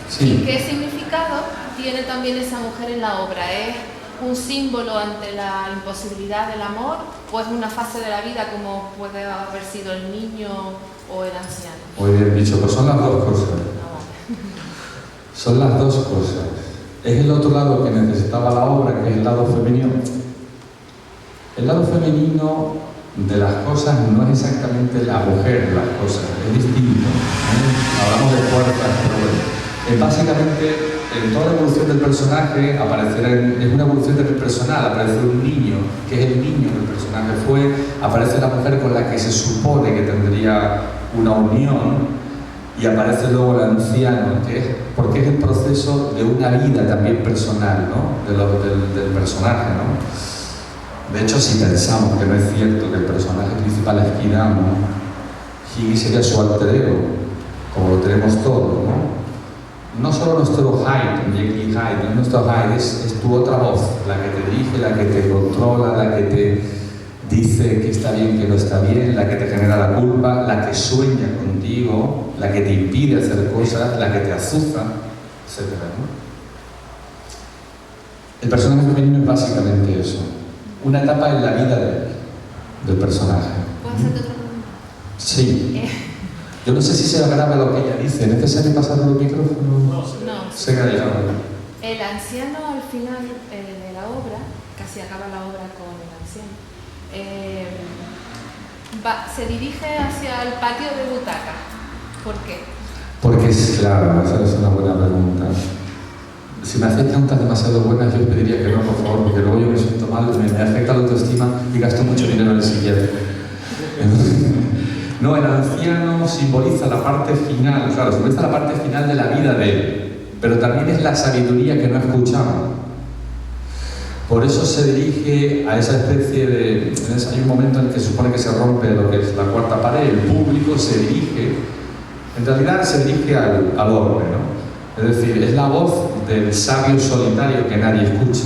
Sí. ¿Y qué significado tiene también esa mujer en la obra? ¿Es un símbolo ante la imposibilidad del amor o es una fase de la vida como puede haber sido el niño o el anciano? Muy bien dicho, pues son las dos cosas. Son las dos cosas. Es el otro lado que necesitaba la obra, que es el lado femenino. El lado femenino de las cosas no es exactamente la mujer de las cosas, es distinto. Hablamos de fuerzas, pero bueno. Básicamente, en toda la evolución del personaje aparecerá, es una evolución personal, aparece un niño, que es el niño del personaje aparece la mujer con la que se supone que tendría una unión, y aparece luego el anciano, porque es el proceso de una vida también personal, ¿no? del personaje, ¿no? De hecho, si pensamos que no es cierto que el personaje principal es Kidamo, Higi sería su alter ego, como lo tenemos todos, ¿no? No solo nuestro Hyde, Jekyll y Hyde, no es nuestro Hyde, es tu otra voz, la que te dirige, la que te controla, la que te dice que está bien, que no está bien, la que te genera la culpa, la que sueña contigo, la que te impide hacer cosas, la que te azuza, etc., ¿no? El personaje femenino es básicamente eso, una etapa en la vida del personaje. ¿Puedo hacerte otra pregunta? Sí. Yo no sé si se graba lo que ella dice. ¿Es necesario pasar el micrófono? No. Se graba. El anciano al final de la obra, casi acaba la obra con el anciano, se dirige hacia el patio de butacas. ¿Por qué? Porque es claro, esa es una buena pregunta. Si me hacéis preguntas demasiado buenas, yo os pediría que no, por favor, porque luego yo me siento mal, me afecta la autoestima y gasto mucho dinero en el psiquiatra. No, el anciano simboliza la parte final, claro, simboliza la parte final de la vida de él, pero también es la sabiduría que no escuchamos. Por eso se dirige a esa especie de... Hay un momento en el que se supone que se rompe lo que es la cuarta pared, el público se dirige, en realidad se dirige al orbe, ¿no? Es decir, es la voz del sabio solitario que nadie escucha.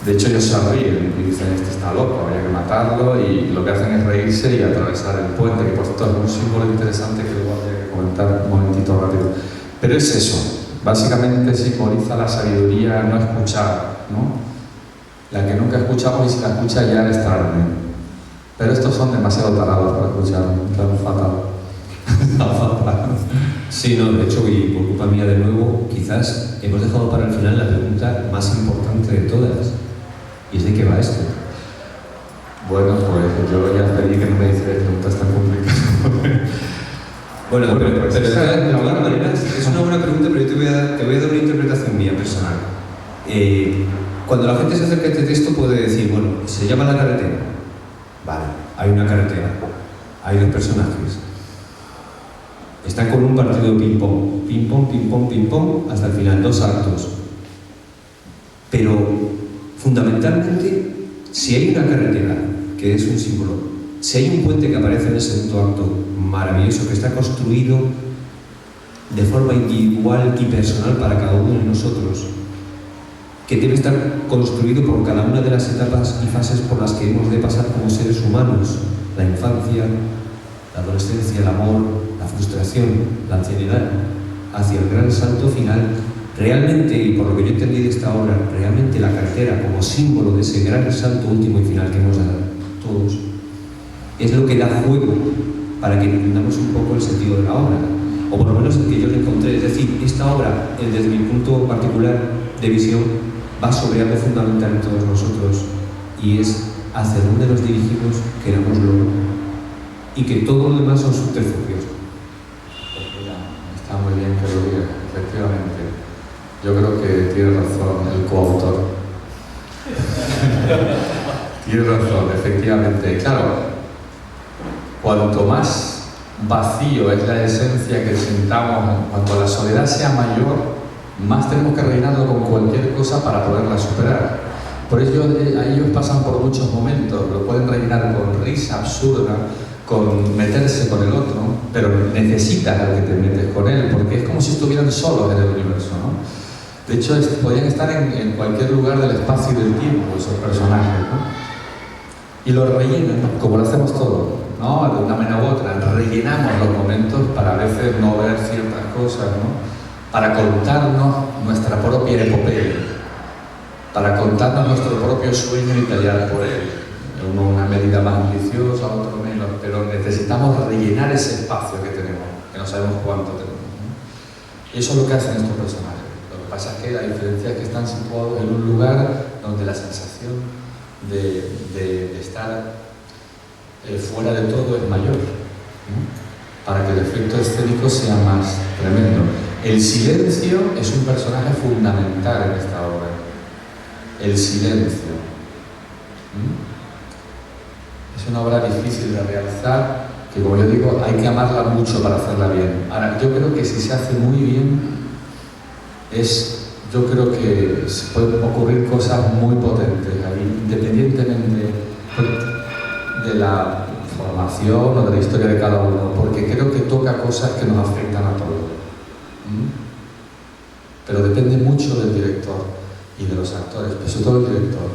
De hecho, ellos se ríen y dicen, este está loco, habría que matarlo, y lo que hacen es reírse y atravesar el puente, que por cierto es un símbolo interesante que luego habría que comentar un momentito rápido. Pero es eso, básicamente simboliza la sabiduría no escuchada, ¿no? La que nunca escuchamos, y si la escucha ya es tarde. Pero estos son demasiado tarados para escuchar, claro, fatal. Sí, no, de hecho, y por culpa mía de nuevo, quizás hemos dejado para el final la pregunta más importante de todas. ¿Y es de qué va esto? Bueno, pues yo ya pedí que no me hicierais preguntas tan complicadas. Bueno, pero pues de todas maneras, es una buena pregunta, pero yo te voy a dar una interpretación mía personal. Cuando la gente se acerca a este texto puede decir, bueno, se llama La carretera. Vale, hay una carretera, hay dos personajes. Están con un partido de ping-pong, ping-pong, ping-pong, ping-pong, hasta el final, 2 actos. Pero, fundamentalmente, si hay una carretera, que es un símbolo, si hay un puente que aparece en el segundo acto, maravilloso, que está construido de forma individual y personal para cada uno de nosotros, que debe estar construido por cada una de las etapas y fases por las que hemos de pasar como seres humanos, la infancia, la adolescencia, el amor, la frustración, la ancianidad, hacia el gran salto final. Realmente, y por lo que yo entendí de esta obra, realmente la carretera como símbolo de ese gran salto último y final que hemos dado todos, es lo que da juego para que entendamos un poco el sentido de la obra, o por lo menos el que yo le encontré. Es decir, esta obra, desde mi punto particular de visión, va sobre algo fundamental en todos nosotros, y es hacia dónde nos dirigimos, querámoslo, y que todo lo demás son subterfugios. Está muy bien que lo digas, efectivamente. Yo creo que tiene razón el coautor. Tiene razón, efectivamente. Claro, cuanto más vacío es la esencia que sentamos, cuanto la soledad sea mayor, más tenemos que rellenarlo con cualquier cosa para poderla superar. Por ello, ellos pasan por muchos momentos, lo pueden rellenar con risa absurda, con meterse con el otro, pero necesitas al que te metes con él, porque es como si estuvieran solos en el universo, ¿no? De hecho, podían estar en cualquier lugar del espacio y del tiempo, esos personajes, ¿no? Y lo rellenan, como lo hacemos todos, ¿no? De una manera u otra, rellenamos los momentos para a veces no ver ciertas cosas, ¿no? Para contarnos nuestra propia epopeya, para contarnos nuestro propio sueño y pelear por él. Uno una medida más ambiciosa, otro menos, pero necesitamos rellenar ese espacio que tenemos, que no sabemos cuánto tenemos, ¿no? Y eso es lo que hacen estos personajes. Lo que pasa es que la diferencia es que están situados en un lugar donde la sensación de estar fuera de todo es mayor, ¿no? Para que el efecto escénico sea más tremendo. El silencio es un personaje fundamental en esta obra. El silencio. Es una obra difícil de realizar, que como yo digo, hay que amarla mucho para hacerla bien. Ahora, yo creo que si se hace muy bien, yo creo que se pueden ocurrir cosas muy potentes ahí, independientemente de la formación o de la historia de cada uno, porque creo que toca cosas que nos afectan a todos. Pero depende mucho del director y de los actores, pero sobre todo el director.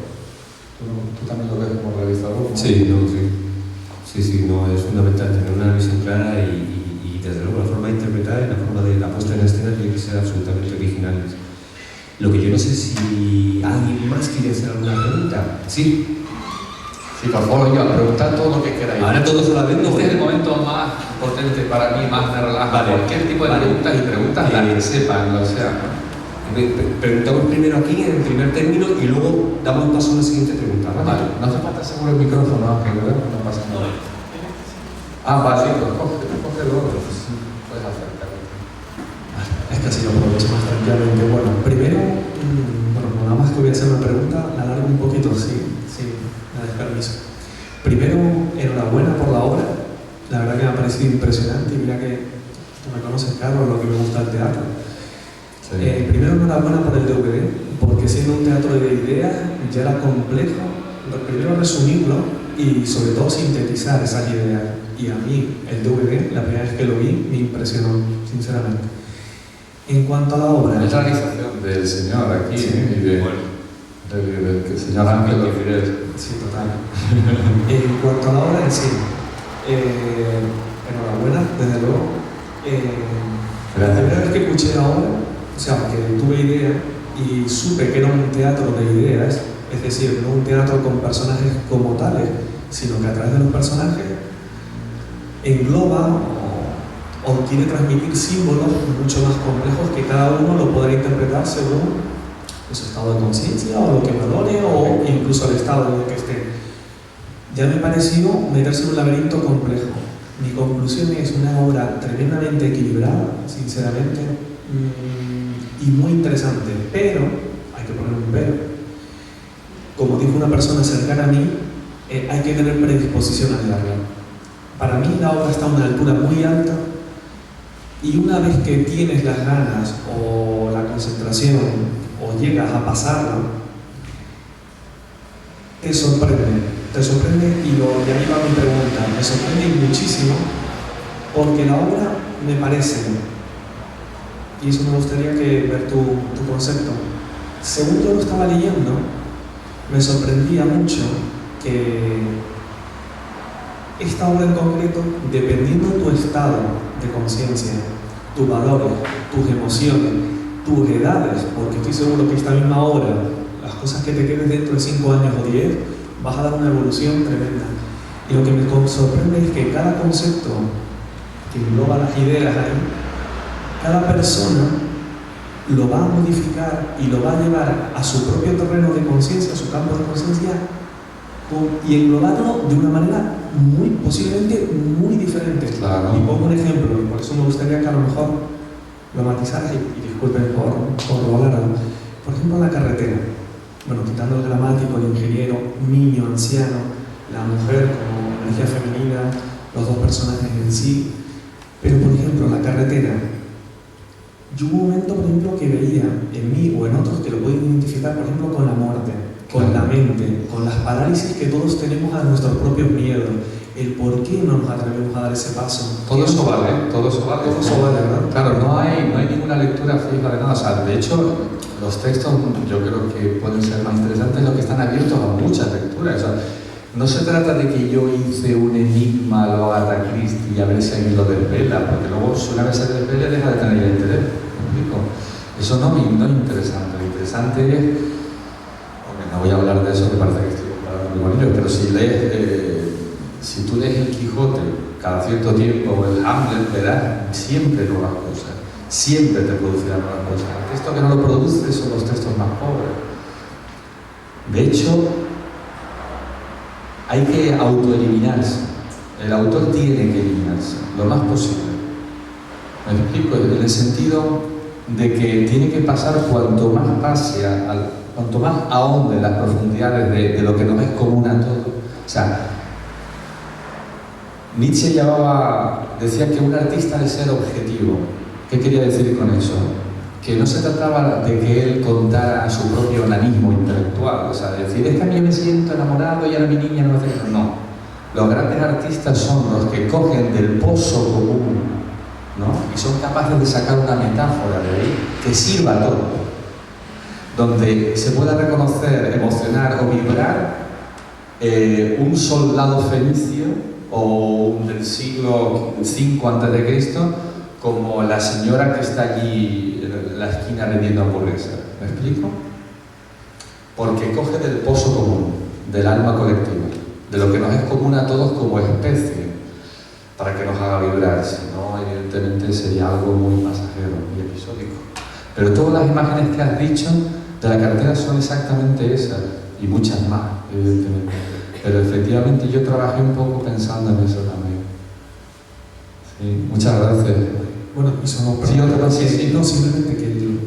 ¿Tú también lo ves como realizador, ¿no? Sí, no, es fundamental tener una visión clara y desde luego la forma de interpretar y la forma de la puesta en escena tiene que ser absolutamente originales. Lo que yo no sé si alguien más quiere hacer alguna pregunta. Sí. Sí, por favor, yo preguntad todo lo que queráis. Ahora todos a la vez. Este es el momento más potente para mí, más me relaja. Vale. Cualquier tipo de preguntas y preguntas las que sepan, o sea, ¿no? Preguntamos primero aquí en el primer término y luego damos paso a la siguiente pregunta. Vale, no hace falta seguro el micrófono, ¿verdad? No pasa nada. Vale, sí, pues coge el otro. Sí, puedes acercarte. Es que así lo aprovecho más tranquilamente. Bueno, primero, nada más que voy a hacer una pregunta, la alargo un poquito, sí, me des permiso. Primero, enhorabuena por la obra, la verdad que me ha parecido impresionante y mira que tú me conoces, Carlos, lo que me gusta el teatro. Sí. Primero, enhorabuena por el DVD, porque siendo un teatro de ideas ya era complejo, primero resumirlo y sobre todo sintetizar esas ideas. Y a mí, el DVD, la primera vez que lo vi, me impresionó, sinceramente. En cuanto a la obra... Es la realización del señor aquí, sí, y del señor Ángel Fidel. Sí, total. En cuanto a la obra en sí, enhorabuena, desde luego. La primera vez que escuché la obra, o sea, que tuve idea y supe que era un teatro de ideas, es decir, no un teatro con personajes como tales, sino que a través de los personajes engloba o quiere transmitir símbolos mucho más complejos que cada uno lo podrá interpretar según su estado de conciencia o lo que valore o incluso el estado en el que esté. Ya me pareció meterse en un laberinto complejo. Mi conclusión es una obra tremendamente equilibrada, sinceramente, y muy interesante, pero, hay que poner un pero, como dijo una persona cercana a mí, hay que tener predisposición a leerla. Para mí la obra está a una altura muy alta y una vez que tienes las ganas o la concentración o llegas a pasarla, te sorprende y ahí va mi pregunta, me sorprende muchísimo porque la obra me parece, y eso me gustaría que ver tu concepto, según yo lo estaba leyendo, me sorprendía mucho que esta obra en concreto, dependiendo de tu estado de conciencia, tus valores, tus emociones, tus edades, porque estoy seguro que esta misma obra, las cosas que te quedes dentro de 5 años o 10, vas a dar una evolución tremenda. Y lo que me sorprende es que cada concepto que engloba las ideas ahí, cada persona lo va a modificar y lo va a llevar a su propio terreno de conciencia, a su campo de conciencia, y englobarlo de una manera posiblemente muy diferente. Claro. Y pongo un ejemplo, y por eso me gustaría que a lo mejor lo matizaras y disculpen por volar. Por ejemplo, la carretera. Bueno, quitando el gramático, el ingeniero, niño, anciano, la mujer como energía femenina, los dos personajes en sí. Pero, por ejemplo, la carretera. Yo hubo un momento, por ejemplo, que veía en mí o en otros que lo pueden identificar, por ejemplo, con la muerte, con la mente, con las parálisis que todos tenemos a nuestros propios miedos, el por qué no nos atrevemos a dar ese paso. Todo eso vale, todo eso vale. Todo eso vale, ¿verdad? Claro, no hay ninguna lectura fija de nada. O sea, de hecho, los textos yo creo que pueden ser más interesantes los que están abiertos a muchas lecturas. O sea, no se trata de que yo hice un enigma a lo Agatha Christie y a ver si alguien lo desvela, porque luego si una vez se desvela deja de tener el interés. ¿Me explico? Eso no es interesante. Lo interesante es, porque no voy a hablar de eso, que parece que estoy hablando con ellos, pero si tú lees el Quijote cada cierto tiempo o el Hamlet, verás siempre nuevas cosas, siempre te producirán nuevas cosas. El texto que no lo produce son los textos más pobres. De hecho, hay que autoeliminarse. El autor tiene que eliminarse lo más posible. ¿Me explico? En el sentido de que tiene que pasar cuanto más pase, cuanto más ahonde en las profundidades de lo que nos es común a todos. O sea, Nietzsche decía que un artista debe ser objetivo. ¿Qué quería decir con eso? Que no se trataba de que él contara su propio onanismo intelectual, o sea, decir, es que a mí me siento enamorado y ahora mi niña no hace eso. No. Los grandes artistas son los que cogen del pozo común, ¿no? Y son capaces de sacar una metáfora de ahí que sirva a todo, donde se pueda reconocer, emocionar o vibrar un soldado fenicio o un del siglo V a.C. como la señora que está allí en la esquina vendiendo hamburguesas. ¿Me explico? Porque coge del pozo común, del alma colectiva, de lo que nos es común a todos como especie, para que nos haga vibrar. Si no, evidentemente sería algo muy pasajero, muy episódico. Pero todas las imágenes que has dicho de la cartera son exactamente esas, y muchas más, evidentemente. Pero efectivamente yo trabajé un poco pensando en eso también. Sí, muchas gracias. Bueno, y solo no, simplemente que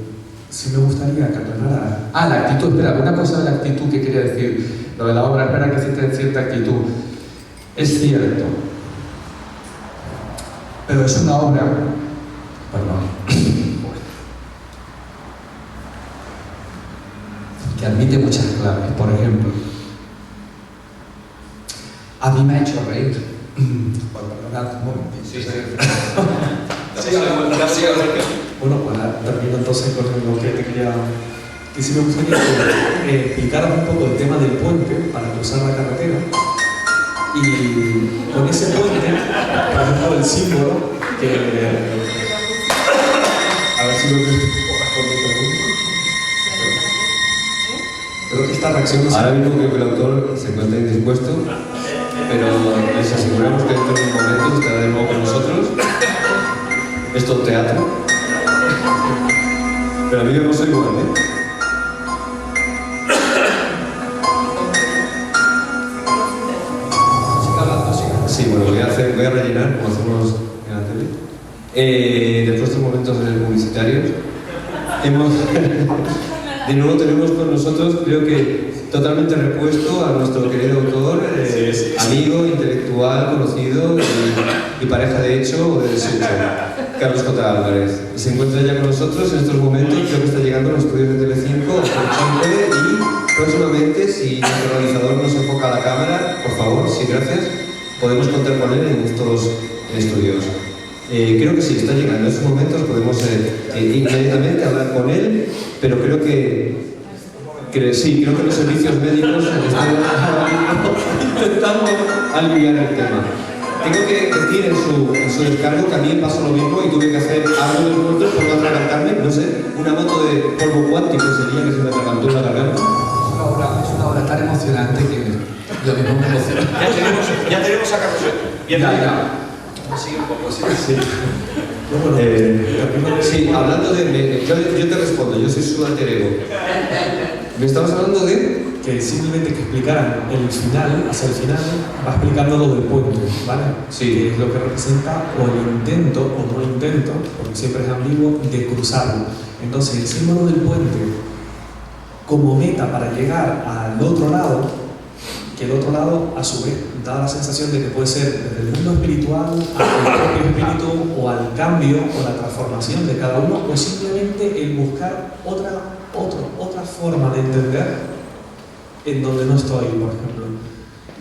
sí me gustaría que aclarara. La actitud, espera, una cosa de la actitud que quería decir, lo de la obra, espera que existe cierta actitud. Es cierto, pero es una obra, que admite muchas claves. Por ejemplo, a mí me ha hecho reír. Perdonad un momentito. Bueno, pues termino entonces con lo que te quería. Y si me gustaría que explicaras un poco el tema del puente para cruzar la carretera. Y con ese puente, por ejemplo, el símbolo que. A ver si lo creo que esta reacción no se... Ahora mismo creo que el autor se encuentra indispuesto, pero les aseguramos que dentro de un momento estará de nuevo con nosotros. Esto es teatro. Pero a mí me pasó igual, ¿eh? Sí, bueno, voy a rellenar, como hacemos en la tele. Después de estos momentos publicitarios, de nuevo tenemos con nosotros, creo que totalmente repuesto a nuestro querido autor, amigo, intelectual, conocido y pareja de hecho o de desecho, Carlos J. Álvarez. Se encuentra ya con nosotros en estos momentos, creo que está llegando a los estudios de Telecinco, y próximamente, si nuestro realizador nos enfoca a la cámara, por favor, sí, gracias, podemos contar con él en estos estudios. Creo que sí, está llegando. En estos momentos podemos inmediatamente hablar con él, pero creo que sí, creo que los servicios médicos están intentando aliviar el tema. Tengo que decir en su descargo que a mí me pasó lo mismo y tuve que hacer algo de esfuerzo por no atragantarme, no sé, una moto de polvo cuántico sería que se me atragantó en la garganta. Es una obra tan emocionante que yo mismo me emociona. Ya tenemos a Carlos. Ya. Sigue un poco, sí. Sí, hablando de... Yo te respondo, yo soy su alter ego. ¿Me estabas hablando de...? Que simplemente que explicaran el final, hacia el final, va explicando lo del puente, ¿vale? Sí. Que es lo que representa o el intento, o no intento, porque siempre es ambiguo, de cruzarlo. Entonces, el símbolo del puente, como meta para llegar al otro lado, que el otro lado, a su vez, da la sensación de que puede ser desde el mundo espiritual al propio espíritu, o al cambio, o la transformación de cada uno, o simplemente el buscar otra forma de entender en donde no estoy, por ejemplo.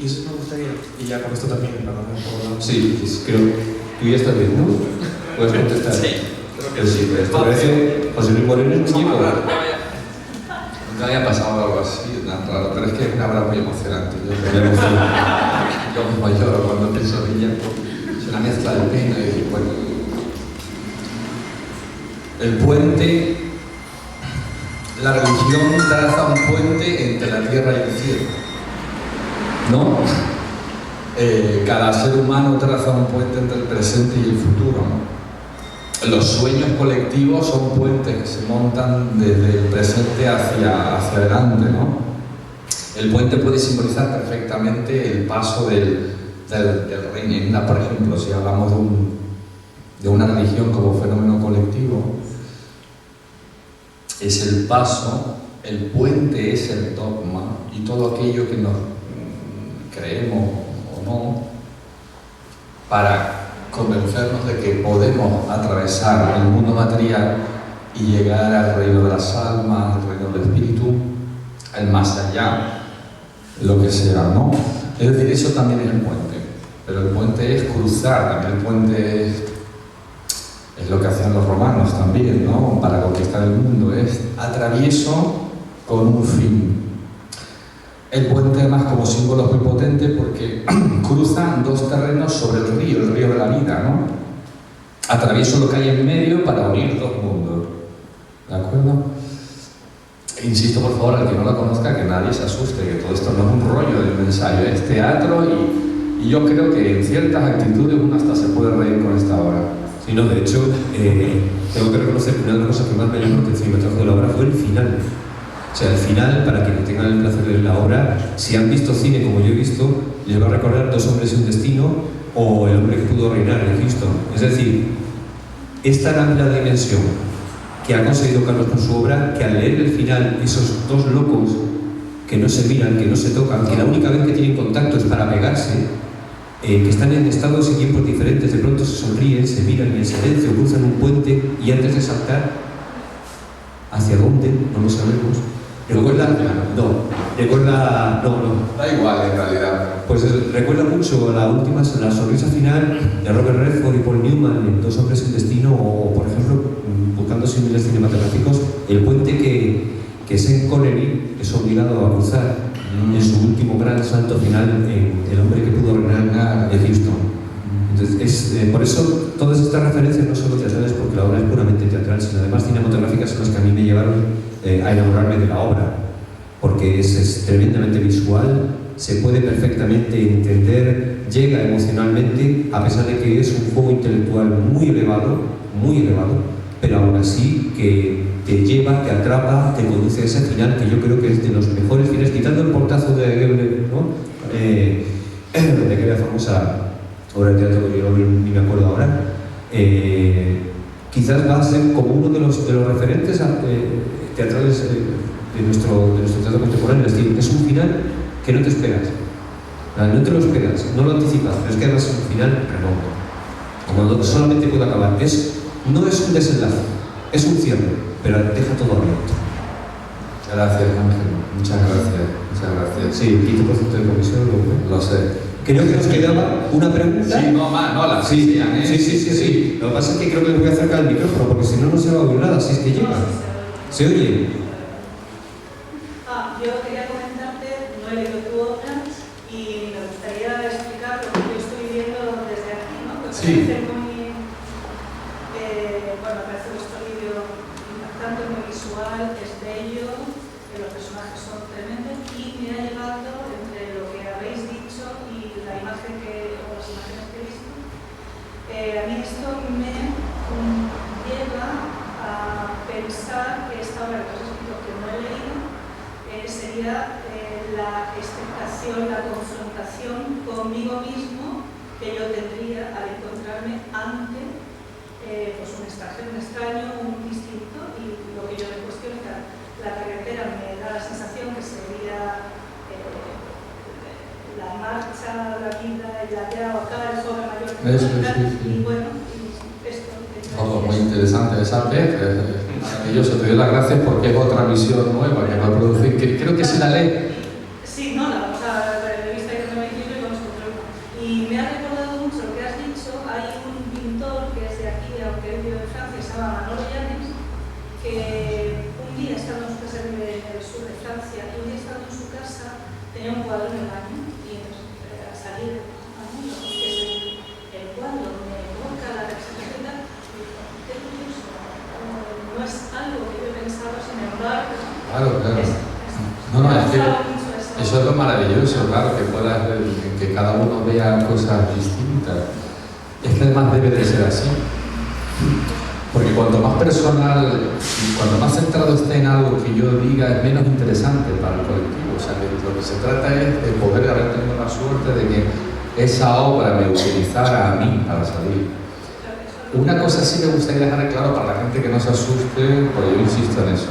Y eso me gustaría, y ya con esto también, perdón, Sí, creo. ¿Tú ya estás bien, no? ¿Puedes contestar? Sí. Pero sí, pero esto parece José Luis Moreno es un equipo. Nunca había pasado algo así, tan raro, pero es que es una obra muy emocionante. Yo mismo lloro cuando pienso en ella. Es una mezcla de pena y bueno. El puente, la religión traza un puente entre la tierra y el cielo, ¿no? Cada ser humano traza un puente entre el presente y el futuro, ¿no? Los sueños colectivos son puentes que se montan desde el presente hacia adelante, ¿no? El puente puede simbolizar perfectamente el paso del reino. Por ejemplo, si hablamos de una religión como fenómeno colectivo, es el paso, el puente es el dogma, y todo aquello que nos creemos o no, para convencernos de que podemos atravesar el mundo material y llegar al reino de las almas, al reino del espíritu, al más allá, lo que sea, ¿no? Es decir, eso también es el puente, pero el puente es cruzar, también el puente es lo que hacían los romanos también, ¿no? Para conquistar el mundo, es atravieso con un fin. El puente además como símbolo es muy potente porque cruza dos terrenos sobre el río de la vida, ¿no? Atravieso lo que hay en medio para unir dos mundos, ¿de acuerdo? Insisto, por favor, al que no la conozca, que nadie se asuste, que todo esto no es un rollo de un ensayo, es teatro y yo creo que en ciertas actitudes uno hasta se puede reír con esta obra. Sí, no, de hecho, tengo que reconocer que una de las cosas que más me llamó la atención y me trajo de la obra fue el final. O sea, el final, para quienes tengan el placer de ver la obra, si han visto cine como yo he visto, les va a recordar Dos hombres y un destino o El hombre que pudo reinar en Cristo. Es decir, esta gran la dimensión que ha conseguido Carlos con su obra, que al leer el final, esos dos locos que no se miran, que no se tocan, que la única vez que tienen contacto es para pegarse, que están en estados y tiempos diferentes, de pronto se sonríen, se miran en silencio, cruzan un puente y antes de saltar, ¿hacia dónde? No lo sabemos. ¿Recuerda? No. Da igual en realidad. Pues recuerda mucho la sonrisa final de Robert Redford y Paul Newman en Dos hombres y un destino, o por ejemplo, buscando símiles cinematográficos, el puente que Sean Connery es obligado a cruzar en su último gran salto final en El hombre que pudo reinar de Houston. Entonces, por eso todas estas referencias no solo teatrales, porque la obra es puramente teatral, sino además cinematográficas, son las que a mí me llevaron a enamorarme de la obra, porque es tremendamente visual, se puede perfectamente entender, llega emocionalmente, a pesar de que es un juego intelectual muy elevado, pero aún así que te lleva, te atrapa, te conduce a ese final que yo creo que es de los mejores finales, quitando el portazo de Goebbels, ¿no? De aquella famosa obra de teatro que yo ni me acuerdo ahora, quizás va a ser como uno de los referentes teatrales de nuestro teatro contemporáneo. Es decir, es un final que no te esperas, no te lo esperas, no lo anticipas, pero es que además es un final redondo, como solamente puede acabar. No es un desenlace, es un cierre, pero deja todo abierto. Gracias, Ángel. Muchas gracias. Sí, 15% de comisión, Lo sé. Creo que nos quedaba una pregunta. Sí, no más, no, la sí. sí. Lo que pasa es que creo que les voy a acercar el micrófono, porque si no, no se va a oír nada, si es que llega. ¿Se oye? Yo quería comentarte, no he leído tu obra y me gustaría explicar lo que yo estoy viendo desde aquí, ¿no? Me parece muy, me parece vuestro vídeo impactante, muy visual, es bello, los personajes son tremendos y me ha llevado entre lo que habéis dicho y la imagen o las imágenes que he visto. A mí esto me lleva a pensar que esta obra que os he escrito, que no he leído, sería la expectación, la confrontación conmigo mismo que yo tendría al encontrarme ante pues un extranjero, un extraño, un distinto, y lo que yo me cuestiono es que la carretera me da la sensación que sería la marcha, la vida, el lateado acá, el joven mayor que y bueno, y esto. Muy interesante esa vez, maravilloso, te doy las gracias porque es otra visión nueva que va a producir, creo que se la lee. Sí, no, la revista que me he leído y conozco, y me ha recordado mucho lo que has dicho. Hay un pintor que es de aquí, aunque él vive en Francia, se llama Manolo Llanes, que un día estando en su casa, vive en el sur de Francia, y un día estando en su casa tenía un cuadro en el baño, y al salir al mundo, que es el cuadro me evoca la representación, y dijo, qué curioso, no es algo que yo he pensado, sin embargo. Claro. Es que eso es lo maravilloso, claro, que cada uno vea cosas distintas. Es que además debe de ser así. Porque cuanto más personal y cuanto más centrado esté en algo que yo diga, es menos interesante para el colectivo. O sea, de lo que se trata es de poder haber tenido la suerte de que esa obra me utilizara a mí para salir. Una cosa sí me gustaría dejar claro para la gente que no se asuste, porque yo insisto en eso.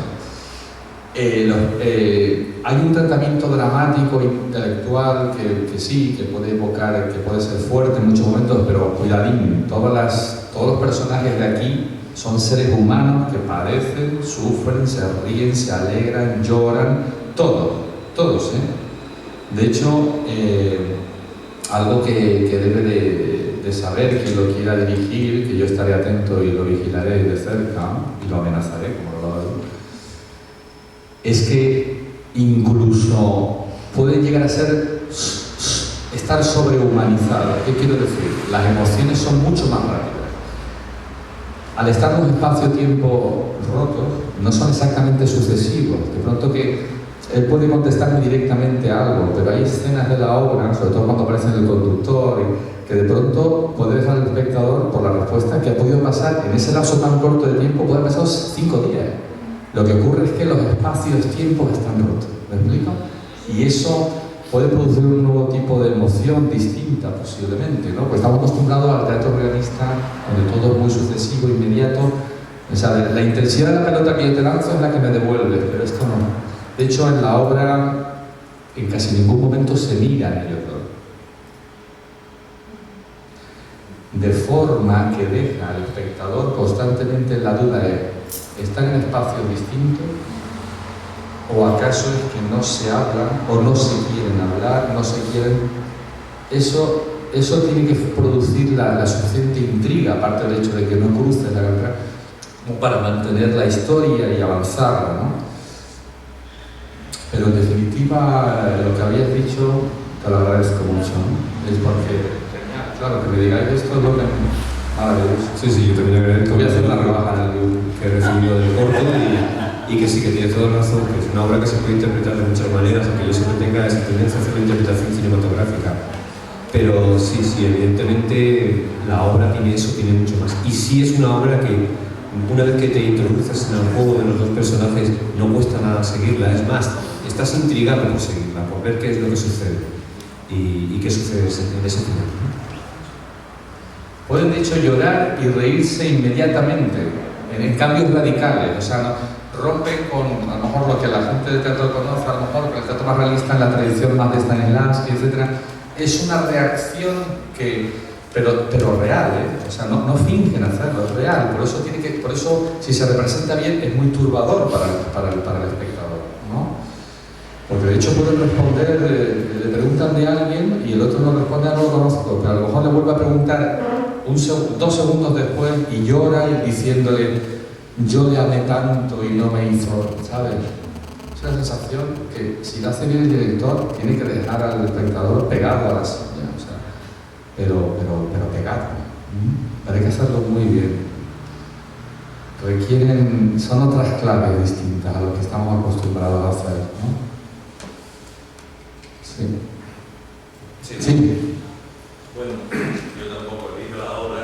Hay un tratamiento dramático e intelectual que sí, que puede evocar, que puede ser fuerte en muchos momentos, pero cuidadín, todos los personajes de aquí son seres humanos que padecen, sufren, se ríen, se alegran, lloran, todos. De hecho, algo que debe de saber quien lo quiera dirigir, que yo estaré atento y lo vigilaré de cerca y lo amenazaré, como lo hago, es que incluso puede llegar a estar sobrehumanizado. ¿Qué quiero decir? Las emociones son mucho más rápidas. Al estar en un espacio-tiempo roto, no son exactamente sucesivos. De pronto que él puede contestarme directamente a algo, pero hay escenas de la obra, sobre todo cuando aparece el conductor, que de pronto puede dejar al espectador por la respuesta que ha podido pasar en ese lapso tan corto de tiempo, puede pasar 5 días. Lo que ocurre es que los espacios-tiempos están rotos, ¿me explico? Y eso puede producir un nuevo tipo de emoción distinta, posiblemente, ¿no? Pues estamos acostumbrados al teatro realista, donde todo es muy sucesivo, inmediato. O sea, la intensidad de la pelota que yo te lanzo es la que me devuelve, pero esto no. De hecho, en la obra, en casi ningún momento se miran ellos dos. De forma que deja al espectador constantemente en la duda de ¿están en espacios distintos? ¿O acaso es que no se hablan o no se quieren hablar, no se quieren? Eso tiene que producir la suficiente intriga, aparte del hecho de que no cruce la carrera, como para mantener la historia y avanzarla, ¿no? Pero en definitiva, lo que habías dicho, te lo agradezco mucho, ¿no? Es porque, claro, que me digáis esto es lo que maravilloso. Sí, yo también agradezco. Voy a hacer una rebaja en el que he recibido del corto y que sí, que tiene toda razón, que es una obra que se puede interpretar de muchas maneras, aunque yo siempre tenga esa tendencia a hacer la interpretación cinematográfica. Pero sí, evidentemente la obra tiene eso, tiene mucho más. Y sí es una obra que, una vez que te introduces en el juego de los dos personajes, no cuesta nada seguirla. Es más, estás intrigado por seguirla, por ver qué es lo que sucede y qué sucede en ese final. Pueden de hecho llorar y reírse inmediatamente, en cambios radicales, o sea, rompen con a lo mejor lo que la gente de teatro conoce, a lo mejor con el teatro más realista en la tradición más de Stanislavski, etc. Es una reacción pero real, o sea, no fingen hacerlo, es real, por eso si se representa bien es muy turbador para el espectador, ¿no? Porque de hecho pueden responder, le preguntan de alguien y el otro no responde, no lo conozco, pero a lo mejor le vuelve a preguntar 2 segundos después y llora diciéndole yo le amé tanto y no me hizo, ¿sabes? Es una sensación que si la hace bien el director tiene que dejar al espectador pegado a la silla, o sea, pero pegado. Pero hay que hacerlo muy bien. Son otras claves distintas a lo que estamos acostumbrados a hacer, ¿no? Sí. Bueno, yo tampoco he visto la obra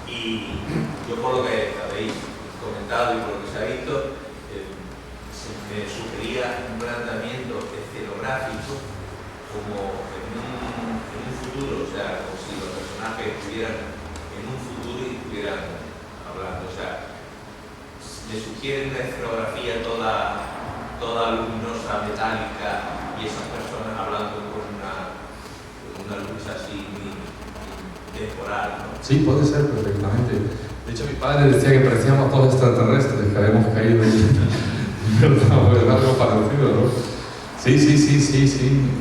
y yo por lo que habéis comentado y por lo que se ha visto, me sugería un planteamiento escenográfico como en un futuro, o sea, como si los personajes estuvieran en un futuro y estuvieran hablando, o sea, me sugiere una escenografía toda luminosa, metálica y esas personas hablando con una luz así temporal, ¿no? Sí, puede ser perfectamente. De hecho, mi padre decía que parecíamos todos extraterrestres, que habíamos caído en algo parecido, ¿no? Sí.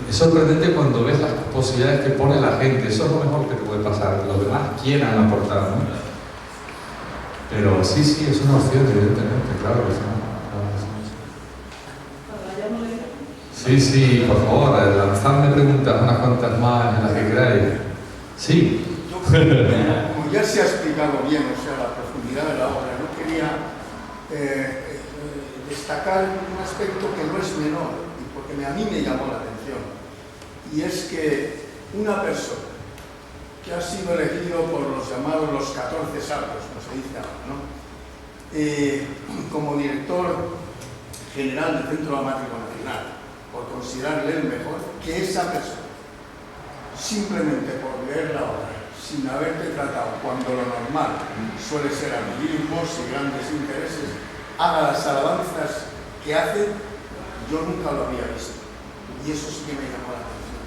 Es sorprendente cuando ves las posibilidades que pone la gente. Eso es lo mejor que te puede pasar. Los demás quieran aportar, ¿no? Pero sí, es una opción, evidentemente, claro que sí. Sí, por favor, lanzadme preguntas, unas cuantas más en las que queráis. Sí. Como ya se ha explicado bien, o sea, la profundidad de la obra, no quería destacar un aspecto que no es menor, y porque a mí me llamó la atención, y es que una persona que ha sido elegido por los llamados los 14 sabios, como se dice ahora, ¿no? como director general del Centro Dramático Nacional, por considerarle el mejor, que esa persona, simplemente por leer la obra, sin haberte tratado cuando lo normal suele ser amiguismos y grandes intereses, haga las alabanzas que hace, yo nunca lo había visto. Y eso sí que me llamó la atención.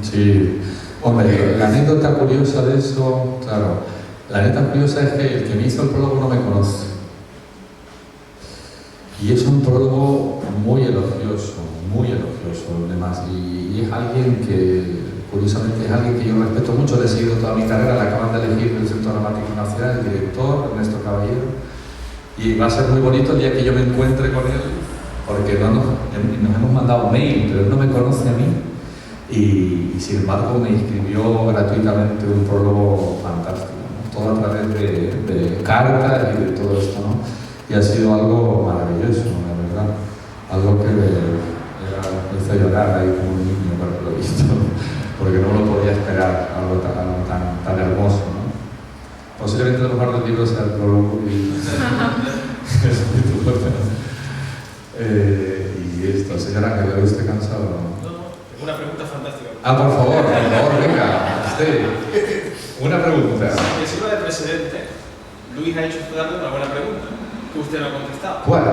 Sí, hombre, la anécdota curiosa de eso, claro, la anécdota curiosa es que el que me hizo el prólogo no me conoce. Y es un prólogo muy elogioso, además, y es alguien que, curiosamente, es alguien que yo respeto mucho, le he seguido toda mi carrera, le acaban de elegir del Centro Dramático Nacional, el director, Ernesto Caballero, y va a ser muy bonito el día que yo me encuentre con él, porque nos hemos mandado mail, pero él no me conoce a mí, y sin embargo me escribió gratuitamente un prólogo fantástico, ¿no? Todo a través de cartas y de todo esto, ¿no? Y ha sido algo maravilloso, la verdad, algo que me hizo llorar ahí como un niño, por lo visto, porque no lo podía esperar, algo tan hermoso, ¿no? Posiblemente los mejores libros sea el prólogo y y esto, señora, que ¿le usted cansado? No, una pregunta fantástica. Por favor, venga, usted. Una pregunta. Si sirva de precedente, Luis ha hecho esta tarde una buena pregunta, que usted no ha contestado. ¿Cuál?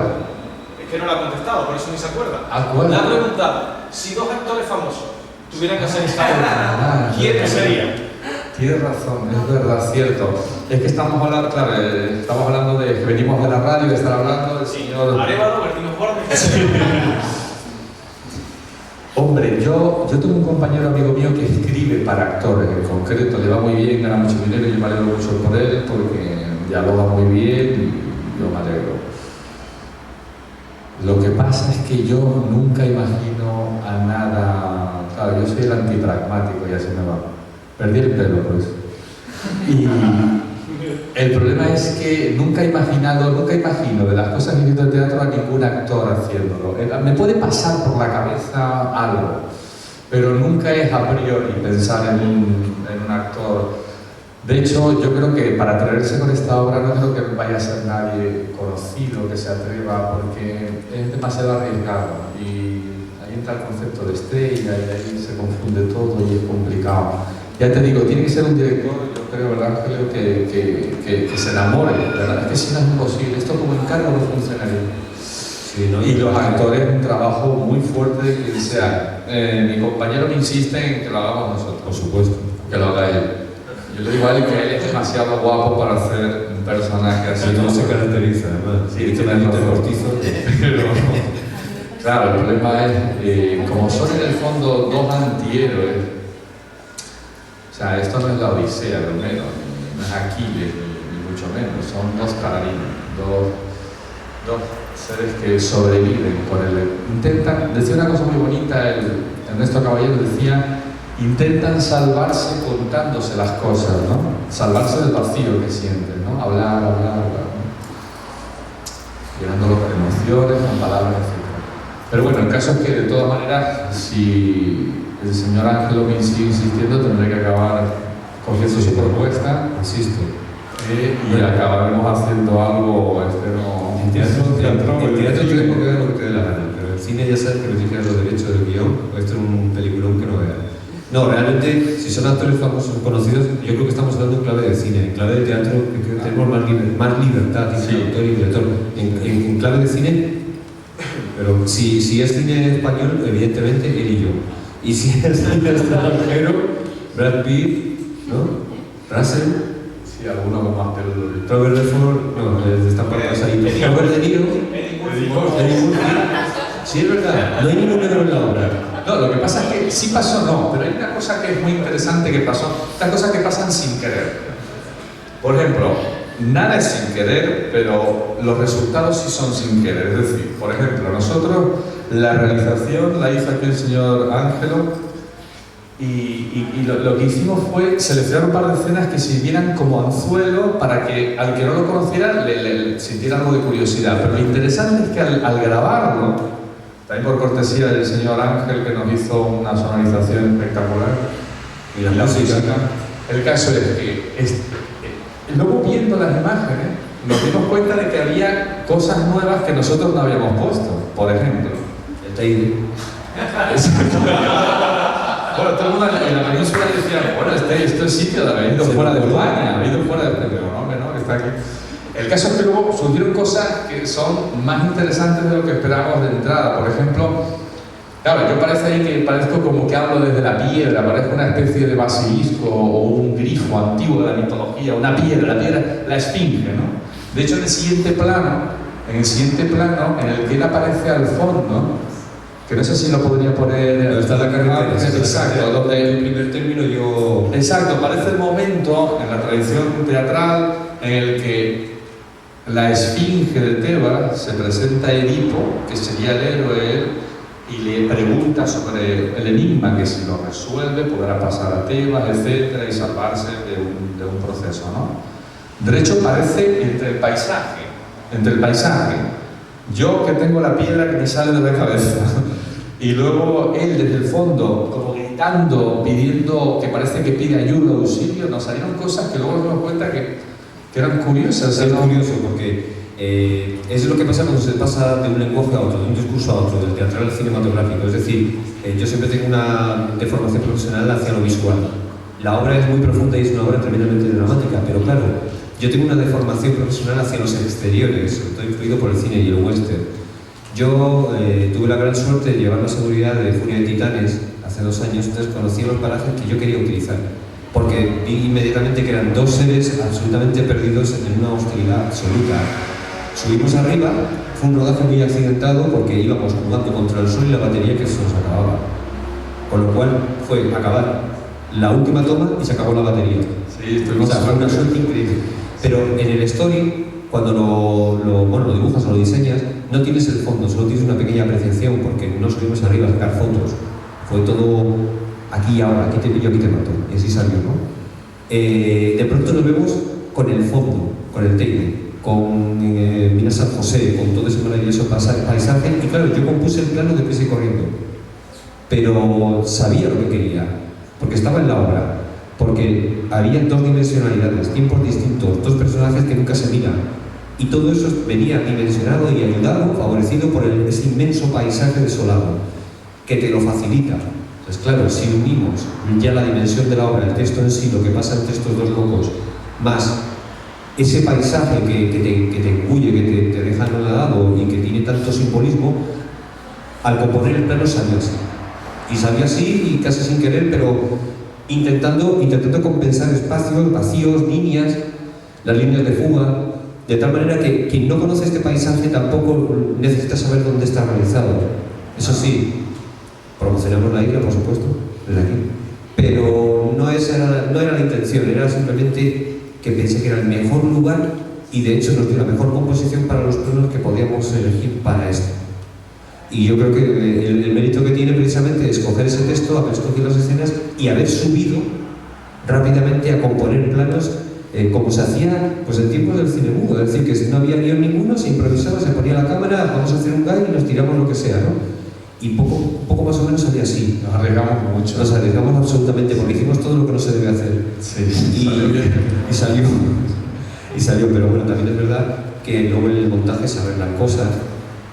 Es que no la ha contestado, por eso ni se acuerda. ¿Cuál? Le ha preguntado, si dos actores famosos tuvieran que hacer esta obra, ¿quiénes serían? Tienes razón, es verdad, cierto. Es que estamos hablando, claro, estamos hablando de que venimos de la radio, de estar hablando del señor... Arévalo, Martínez Borges. Hombre, yo tengo un compañero amigo mío que escribe para actores en concreto, le va muy bien, gana mucho dinero y yo me alegro mucho por él porque dialoga muy bien y yo me alegro. Lo que pasa es que yo nunca imagino a nada... Claro, yo soy el antipragmático y así me va. Perdí el pelo, pues. Y el problema es que nunca imagino de las cosas que he visto en teatro a ningún actor haciéndolo. Me puede pasar por la cabeza algo, pero nunca es a priori pensar en un actor. De hecho, yo creo que para atreverse con esta obra no creo que vaya a ser nadie conocido que se atreva, porque es demasiado arriesgado y ahí entra el concepto de estrella y ahí se confunde todo y es complicado. Ya te digo, tiene que ser un director, yo creo, ¿verdad, Ángelio, que se enamore, ¿verdad? Es que si no es imposible, esto como encargo no funcionaría. Sí, ¿no? Y los actores, un trabajo muy fuerte de quien sea. Mi compañero me insiste en que lo hagamos nosotros. Por supuesto. Que lo haga él. Yo le digo a él que él es demasiado guapo para hacer un personaje así. No se caracteriza, además. Sí, tiene un cortizo. Pero, claro, el problema es, como son en el fondo dos antihéroes, o sea, esto no es la Odisea de Homero, no es Aquiles, ni mucho menos, son dos carabines, dos seres que sobreviven por decía una cosa muy bonita, Ernesto Caballero decía, intentan salvarse contándose las cosas, ¿no? Salvarse del vacío que sienten, ¿no? Hablar, ¿no? Llenándolo con emociones, con palabras, etc. Pero bueno, el caso es que de todas maneras, si el señor Ángelo me sigue insistiendo, tendré que acabar cogiendo su propuesta, insisto, y acabaremos haciendo algo, espero... En teatro yo les puedo dar lo que te dé la gana, pero en cine ya sabes que me tienen los derechos del guión, esto es un peliculón que no veas. No, realmente, si son actores famosos conocidos, yo creo que estamos hablando en clave de cine. En clave de teatro tenemos más libertad, sí, autor y director. En clave de cine, pero si es cine español, evidentemente él y yo. Y si es cine extranjero, Brad Pitt, ¿no? Russell, sí, alguno con más peludo. Robert Redford, no, están parados ahí. Robert De Niro, Eddie Murphy. Sí, es verdad, no hay ningún negro en la obra. No, lo que pasa es que sí pasó, no, pero hay una cosa que es muy interesante que pasó, estas cosas que pasan sin querer. Por ejemplo, nada es sin querer, pero los resultados sí son sin querer. Es decir, por ejemplo, nosotros la realización la hizo aquí el señor Ángelo y lo que hicimos fue seleccionar un par de escenas que sirvieran como anzuelo para que al que no lo conociera le sintiera algo de curiosidad. Pero lo interesante es que al grabarlo, también por cortesía del señor Ángel, que nos hizo una sonorización espectacular, y la música. El caso es que, luego viendo las imágenes, nos dimos cuenta de que había cosas nuevas que nosotros no habíamos puesto. Por ejemplo, el Teide. Bueno, todo el mundo en la península decía, bueno, esto es sitio de haber ido fuera de España, haber ido fuera de España, pero no, hombre, no, está aquí. El caso es que luego surgieron cosas que son más interesantes de lo que esperábamos de entrada. Por ejemplo, claro, yo parece ahí que parezco como que hablo desde la piedra, parezco una especie de basilisco o un grifo antiguo de la mitología, una piedra, la esfinge, ¿no? De hecho, en el siguiente plano, en el que él aparece al fondo, que no sé si lo podría poner... Pero está la carretera. Exacto, donde el primer término yo... Exacto, parece el momento en la tradición teatral en el que la esfinge de Tebas se presenta a Edipo, que sería el héroe, y le pregunta sobre el enigma, que si lo resuelve podrá pasar a Tebas, etcétera, y salvarse de un proceso, ¿no? De hecho, parece entre el paisaje. Yo que tengo la piedra que me sale de la cabeza, y luego él desde el fondo, como gritando, pidiendo, que parece que pide ayuda, auxilio, nos salieron cosas que luego nos dimos cuenta que eran curiosas. Es curioso porque es lo que pasa cuando se pasa de un lenguaje a otro, de un discurso a otro, del teatral al cinematográfico. Es decir, yo siempre tengo una deformación profesional hacia lo visual. La obra es muy profunda y es una obra tremendamente dramática, pero claro, yo tengo una deformación profesional hacia los exteriores, estoy influido por el cine y el western. Yo tuve la gran suerte de llevar la seguridad de Furia de Titanes hace 2 años, entonces conocí los parajes que yo quería utilizar, porque vi inmediatamente que eran 2 seres absolutamente perdidos en una hostilidad absoluta. Subimos arriba, fue un rodaje muy accidentado porque íbamos jugando contra el sol y la batería que se nos acababa. Con lo cual fue acabar la última toma y se acabó la batería. Sí, fue una suerte increíble. Pero en el story, cuando lo dibujas o lo diseñas, no tienes el fondo, solo tienes una pequeña apreciación porque no subimos arriba a sacar fotos. Fue todo aquí y ahora, aquí te pillo, aquí te mato. Y así salió, ¿no? De pronto nos vemos con el fondo, con el Teide, con Minas San José, con todo ese maravilloso paisaje. Y claro, yo compuse el plano de prisa y corriendo. Pero sabía lo que quería, porque estaba en la obra. Porque había 2 dimensionalidades, tiempos distintos, 2 personajes que nunca se miran. Y todo eso venía dimensionado y ayudado, favorecido por ese inmenso paisaje desolado, que te lo facilita. Entonces, claro, si unimos ya la dimensión de la obra, el texto en sí, lo que pasa entre estos 2 locos, más ese paisaje que te engulle, que te deja anonadado y que tiene tanto simbolismo, al componer el plano salió así. Y salió así y casi sin querer, pero intentando compensar espacios, vacíos, líneas, las líneas de fuga, de tal manera que quien no conoce este paisaje tampoco necesita saber dónde está realizado. Eso sí, promocionamos la isla, por supuesto, desde aquí, pero no era la intención, era simplemente que pensé que era el mejor lugar y de hecho nos dio la mejor composición para los planos que podíamos elegir para esto. Y yo creo que el mérito que tiene precisamente es coger ese texto, haber escogido las escenas y haber subido rápidamente a componer planos como se hacía pues, en tiempos del cine mudo. Es decir, que si no había guión ninguno, se improvisaba, se ponía la cámara, vamos a hacer un gag y nos tiramos lo que sea, ¿no? Y poco más o menos salía así. Nos arriesgamos mucho. Nos arriesgamos absolutamente porque hicimos todo lo que no se debe hacer. Sí, y salió, pero bueno, también es verdad que luego en el montaje se arreglan cosas,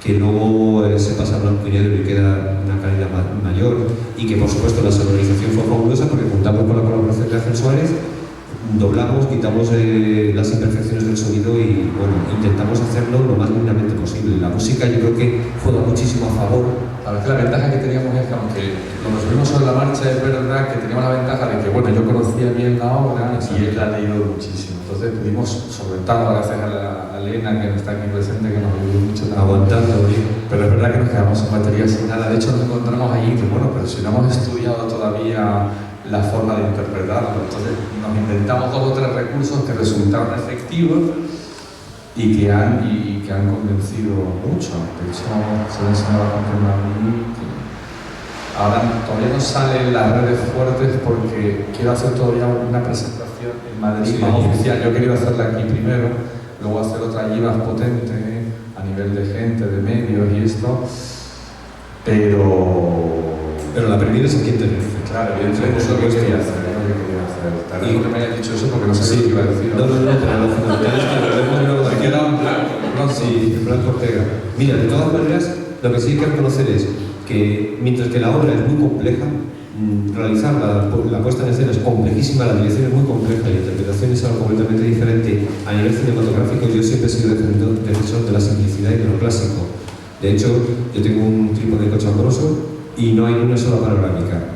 que luego se pasa a blanco y negro y queda una calidad mayor, y que por supuesto la sonorización fue fabulosa porque contamos con la colaboración de Ángel Suárez, doblamos, quitamos las imperfecciones del sonido y bueno, intentamos hacerlo lo más dignamente posible. La música yo creo que juega muchísimo a favor. A veces la ventaja que teníamos es que aunque cuando subimos sobre la marcha es verdad que teníamos la ventaja de que bueno, yo conocía bien la obra y él la ha leído muchísimo. Entonces pudimos solventarlo gracias a Elena que está aquí presente, que nos ayudó mucho también. Aguantando, bien. Pero es verdad que nos quedamos sin batería sin nada. De hecho nos encontramos allí que bueno, pero si no hemos estudiado todavía la forma de interpretarlo. Entonces nos inventamos 2 o 3 recursos que resultaron efectivos y que han convencido mucho. De hecho, se lo enseñaba a confirmar a mí que ahora todavía no salen las redes fuertes porque quiero hacer todavía una presentación en Madrid más oficial. Yo he querido hacerla aquí primero, luego hacer otra allí más potente a nivel de gente, de medios y esto, pero la primera es aquí en Tenerife. Claro, evidentemente es lo que quería hacer. Te agradezco que me hayas dicho eso porque no sabía lo que iba a decir. No, pero lo fundamental es que lo vemos de una manera Sí, en Blanco Ortega. Mira, de todas maneras, lo que sí hay que reconocer es que mientras que la obra es muy compleja, realizar la puesta en escena es complejísima, la dirección es muy compleja y la interpretación es algo completamente diferente. A nivel cinematográfico yo siempre he sido defensor de la simplicidad y de lo clásico. De hecho, yo tengo un trípode cochambroso y no hay una sola panorámica.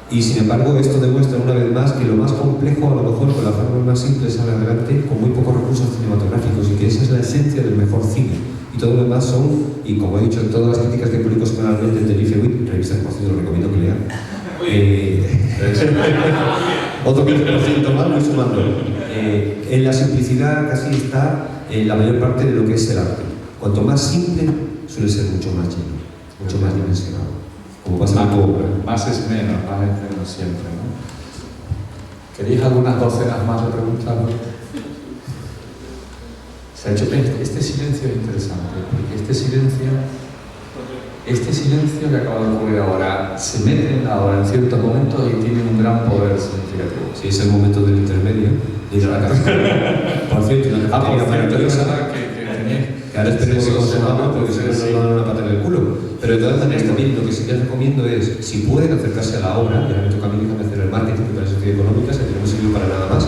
Y sin embargo, esto demuestra una vez más que lo más complejo, a lo mejor con la forma más simple, sale adelante con muy pocos recursos cinematográficos y que esa es la esencia del mejor cine. Y todo lo demás son, y como he dicho en todas las críticas que publico semanalmente en Tenerife Week, revistas que por cierto recomiendo que lean, otro 15% más voy sumando. En la simplicidad casi está la mayor parte de lo que es el arte. Cuanto más simple, suele ser mucho más lleno, mucho más dimensionado. Como pasa en tu obra. Más es menos siempre, ¿no? ¿Queréis algunas docenas más de preguntas? Se ha hecho este silencio es interesante, porque este silencio que acaba de ocurrir ahora se mete en la obra en ciertos momentos y tiene un gran poder significativo. Sí, es el momento del intermedio de ir a la casa. Por cierto, una cafetería maravillosa que ahora esperemos que consumamos porque se nos dan una pata en el culo. Pero de todas maneras también lo que sí les recomiendo es, si pueden acercarse a la obra, y ahora me toca a mí hacer el marketing, que para eso estoy económicas, que no me sirve para nada más.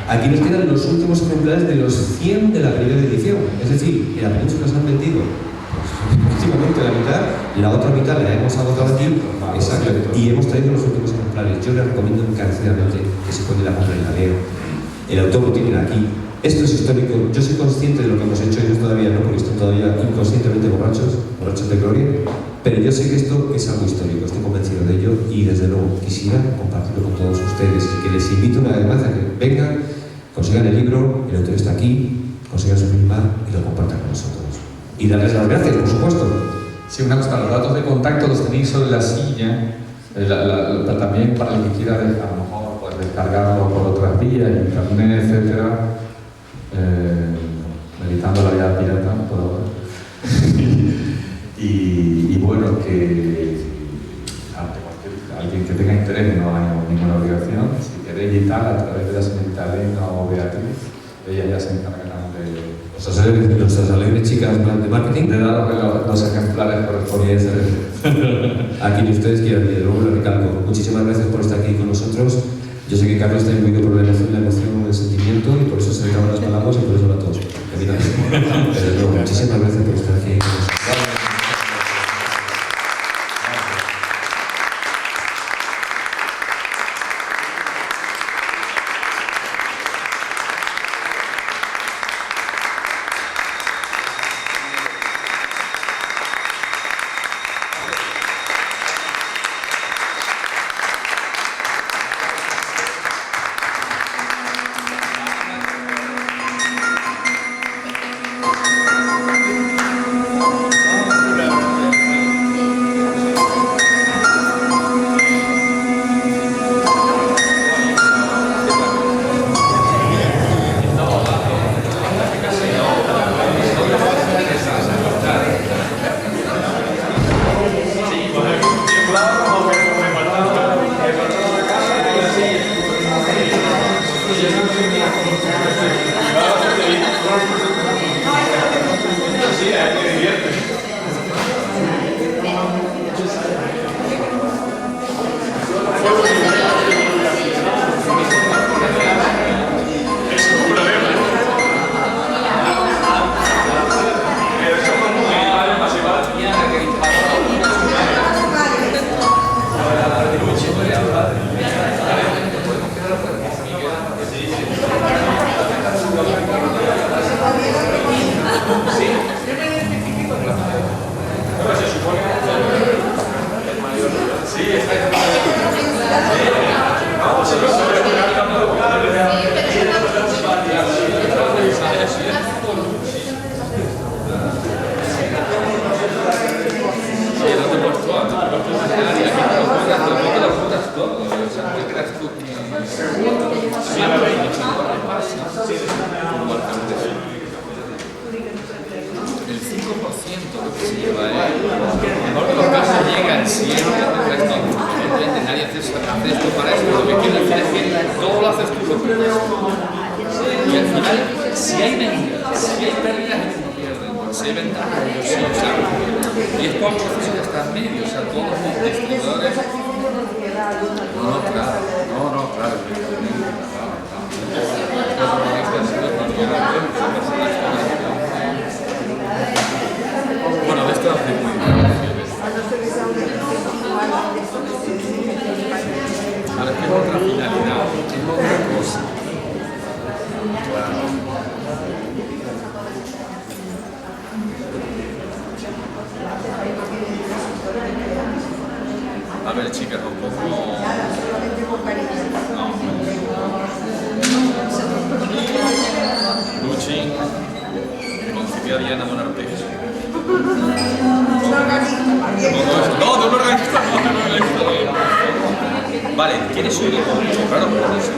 Aquí nos quedan los últimos ejemplares de los 100 de la primera edición. Es decir, en la península se han vendido últimamente la mitad, la otra mitad la hemos agotado aquí, exacto, y hemos traído los últimos ejemplares. Yo les recomiendo encarecidamente que se pueden la compra en la leo. El autor lo tienen aquí. Esto es histórico. Yo soy consciente de lo que hemos hecho, ellos todavía no, porque están todavía inconscientemente borrachos de gloria, pero yo sé que esto es algo histórico, estoy convencido de ello y desde luego quisiera compartirlo con todos ustedes y que les invito una vez más a que vengan, consigan el libro, el autor está aquí, consigan su firma y lo compartan con nosotros. Y darles las gracias, por supuesto. Sí, una cosa, los datos de contacto los tenéis sobre la silla, pero también para el que quiera, a lo mejor, pues, descargarlo por otras vías, internet, etcétera, evitando la vía pirata por ahora. y bueno, que alguien que tenga interés, no hay ninguna obligación, si queréis y tal, a través de la señorita Elena o Beatriz, ellas ya se encargarán de nuestras alegres chicas de marketing, de daros los ejemplares correspondientes. A quien ustedes quieran, y de luego lo recalco. Muchísimas gracias por estar aquí con nosotros. Yo sé que Carlos está imbuido por la emoción, el sentimiento, y por eso se le acaban las palabras y por eso la tos. Pero no, muchísimas gracias por estar aquí con nosotros. Si hay pérdidas, no pierdes. Sí, ventaja, yo sí, o sea, y es todo el proceso que está en medio, o sea, todos los distribuidores. No, claro, claro. Bueno, de esto hace muy bien. Ahora es que es otra finalidad, es otra cosa. A ver, chicas, un poco... Luchi, concipiar Diana de un arpegio. No, de un organista. Vale, ¿quiénes soy? Claro, pero no sé.